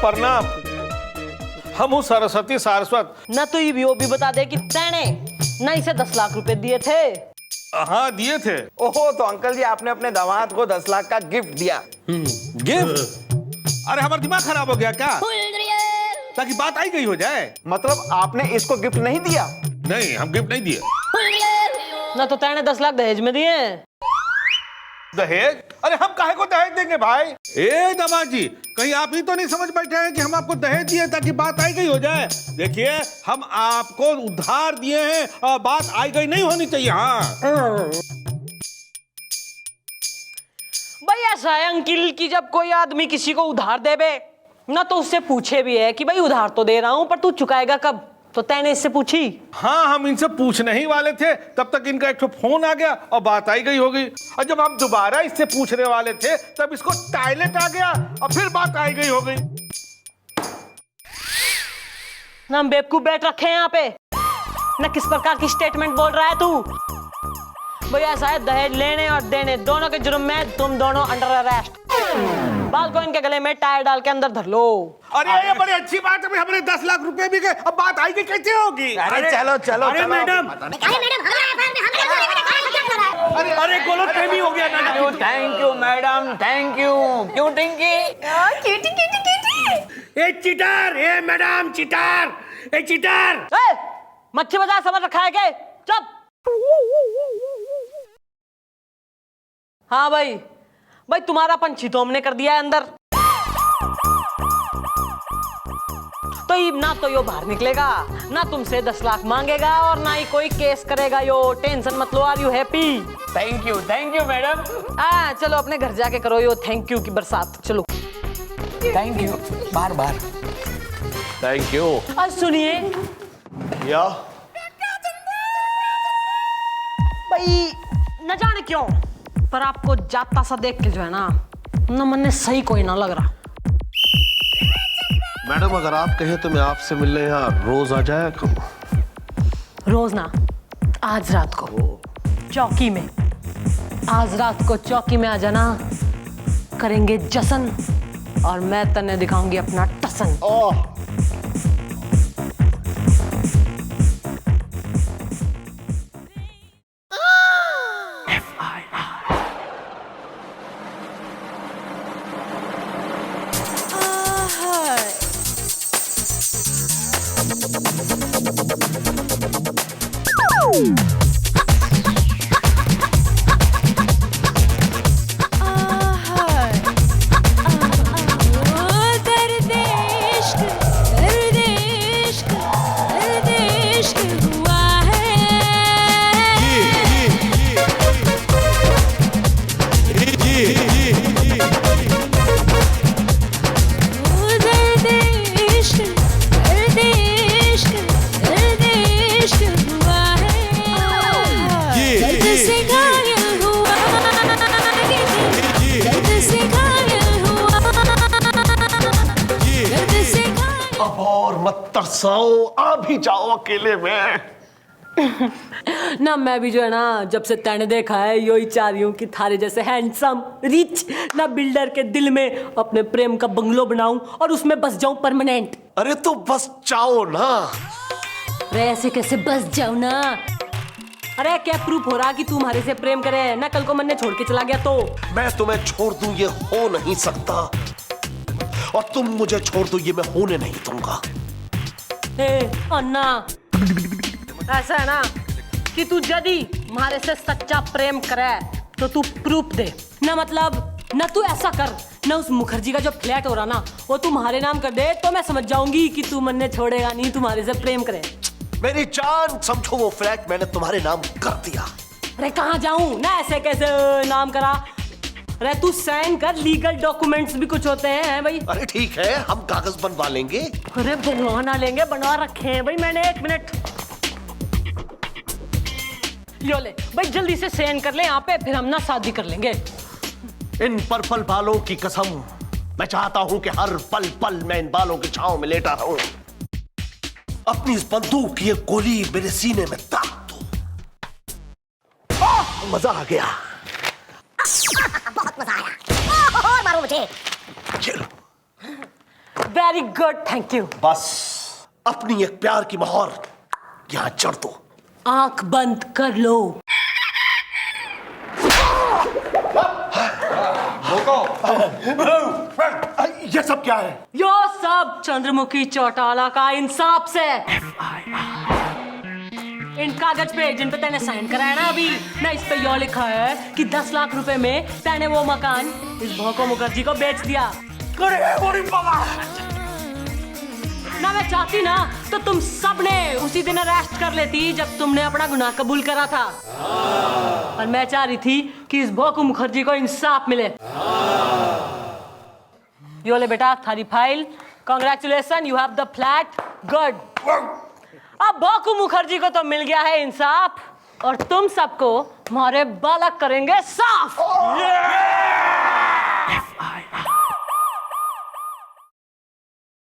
Speaker 7: प्रणाम। हम हूँ सरस्वती सारस्वत।
Speaker 2: ना तो ये भी बता दे कि तैने ना इसे 10 लाख रुपए दिए थे?
Speaker 7: हाँ दिए थे।
Speaker 3: ओहो, तो अंकल जी आपने अपने दामाद को 10 लाख का गिफ्ट दिया।
Speaker 7: गिफ्ट? अरे हमारा दिमाग खराब हो गया क्या? ताकि बात आई गई हो जाए।
Speaker 1: मतलब आपने इसको गिफ्ट नहीं दिया?
Speaker 7: नहीं, हम गिफ्ट नहीं दिए।
Speaker 2: ना तो तैने 10 लाख दहेज में दिए।
Speaker 7: दहेज? अरे हम काहे को दहेज देंगे भाई? ए दामाद जी, कहीं आप ही तो नहीं समझ बैठे हैं कि हम आपको दहेज दिए ताकि बात आई गई हो जाए? देखिए, हम आपको उधार दिए हैं और बात आई गई नहीं होनी चाहिए। हाँ
Speaker 2: भाई ऐसा है अंकिल कि जब कोई आदमी किसी को उधार देवे ना तो उससे पूछे भी है कि भाई उधार तो दे रहा हूं पर तू चुकाएगा कब, तो तैने इससे पूछी?
Speaker 7: हाँ, हम इनसे पूछने ही वाले थे, तब तक इनका एक फोन आ गया और बात आई गई होगी। और जब हम दोबारा इससे पूछने वाले थे तब इसको टॉयलेट आ गया और फिर बात आई गई हो गई।
Speaker 2: ना हम बेवकूफ बैठ रखे हैं यहाँ पे ना, किस प्रकार की स्टेटमेंट बोल रहा है तू? भैया साहब, दहेज लेने और देने दोनों के जुर्म में तुम दोनों अंडर अरेस्ट। बाल को इनके गले में टायर डाल के अंदर धर लो।
Speaker 7: अरे ये बड़ी अच्छी बात है, हमारे 10 लाख रुपए भी गए, अब बात आएगी कैसे होगी?
Speaker 3: अरे चलो चलो
Speaker 5: अरे
Speaker 3: चलो।
Speaker 5: मैडम, अरे गलत फहमी हो गया ना।
Speaker 11: Thank you madam, thank you. क्यों टिंकी?
Speaker 5: ए चिटार, ए मैडम चिटार, ए चिटार।
Speaker 2: मच्छी बाजार समझ रखा है क्या? चुप। हाँ भाई तुम्हारा पंछी तो हमने कर दिया है अंदर, तो ये ना तो यो बाहर निकलेगा, ना तुमसे 10 लाख मांगेगा और ना ही कोई केस करेगा। यो टेंशन मत लो। Are you happy?
Speaker 11: Thank you madam.
Speaker 2: चलो अपने घर जाके करो यो थैंक यू की बरसात। चलो
Speaker 11: thank you, bar bar
Speaker 7: thank you.
Speaker 2: आज सुनिए
Speaker 7: या
Speaker 2: भाई, न जाने क्यों पर आपको जाता सा देख के जो है ना मन ने सही कोई ना लग रहा।
Speaker 7: मैडम, अगर आप कहें तो मैं आपसे मिलने यहाँ रोज आ जाया करूँ।
Speaker 2: रोज ना, आज रात को चौकी में, आज रात को चौकी में आ जाना, करेंगे जश्न और मैं तन्ने दिखाऊंगी अपना टसन।
Speaker 7: मत तरसाओ, आ भी जाओ अकेले में।
Speaker 2: ना मैं भी जो है ना जब से तैने देखा है यो ही चाह रही हूँ कि थारे जैसे हैंडसम रिच ना बिल्डर के दिल में अपने प्रेम का बंगलो बनाऊं और उसमें बस जाऊं परमानेंट।
Speaker 7: अरे तो बस जाओ ना।
Speaker 2: अरे ऐसे कैसे बस जाओ ना। अरे क्या प्रूफ हो रहा कि तू हमारे से प्रेम करे ना, कल को मन ने छोड़ के चला गया तो।
Speaker 7: मैं तुम्हें छोड़ दूं ये हो नहीं सकता, और तुम मुझे छोड़ दो ये मैं होने नहीं दूंगा।
Speaker 2: अन्ना ऐसा है ना कि तू यदि हमारे से सच्चा प्रेम करे तो तू प्रूफ दे ना, मतलब ना तू ऐसा कर ना उस मुखर्जी का जो फ्लैट हो रहा ना वो तुम्हारे नाम कर दे, तो मैं समझ जाऊंगी कि तू मन ने छोड़ेगा नहीं, तुम्हारे से प्रेम करे।
Speaker 7: मेरी जान समझो वो फ्लैट मैंने तुम्हारे नाम कर दिया।
Speaker 2: अरे कहाँ जाऊं ना, ऐसे कैसे नाम करा। अरे तू साइन कर, लीगल डॉक्यूमेंट्स भी कुछ होते हैं भाई।
Speaker 7: अरे ठीक है हम कागज बनवा लेंगे।
Speaker 2: अरे बनवा ना लेंगे, बनवा रखे हैं भाई मैंने। एक मिनट यो ले भाई, जल्दी से साइन कर ले यहाँ पे, फिर हम ना शादी कर लेंगे।
Speaker 7: इन पर्पल बालों की कसम, मैं चाहता हूं कि हर पल पल मैं इन बालों की छांव में लेटा रहूं। अपनी इस बंदूक की एक गोली मेरे सीने में दाग दो। मजा आ गया।
Speaker 8: बहुत मजा आया। मारो मुझे।
Speaker 7: चलो
Speaker 2: वेरी गुड, थैंक यू।
Speaker 7: बस अपनी एक प्यार की मोहर यहां चढ़ दो।
Speaker 2: आंख बंद कर लो।
Speaker 7: ये सब क्या है?
Speaker 2: यो सब चंद्रमुखी चौटाला का इंसाफ से। इन कागज पे जिन पे तैने साइन कराया ना अभी ना, इस पे यो लिखा है कि 10 लाख रुपए में तैने वो मकान इस भोको मुखर्जी को बेच दिया। ना मैं चाहती ना तो तुम सब ने उसी दिन अरेस्ट कर लेती जब तुमने अपना गुनाह कबूल करा था, और मैं चाह रही थी कि इस भोको मुखर्जी को इंसाफ मिले। यो ले बेटा थारी file, congratulation, you have the flat, good. अब भोकू मुखर्जी को तो मिल गया है इंसाफ, और तुम सबको हमारे बालक करेंगे साफ।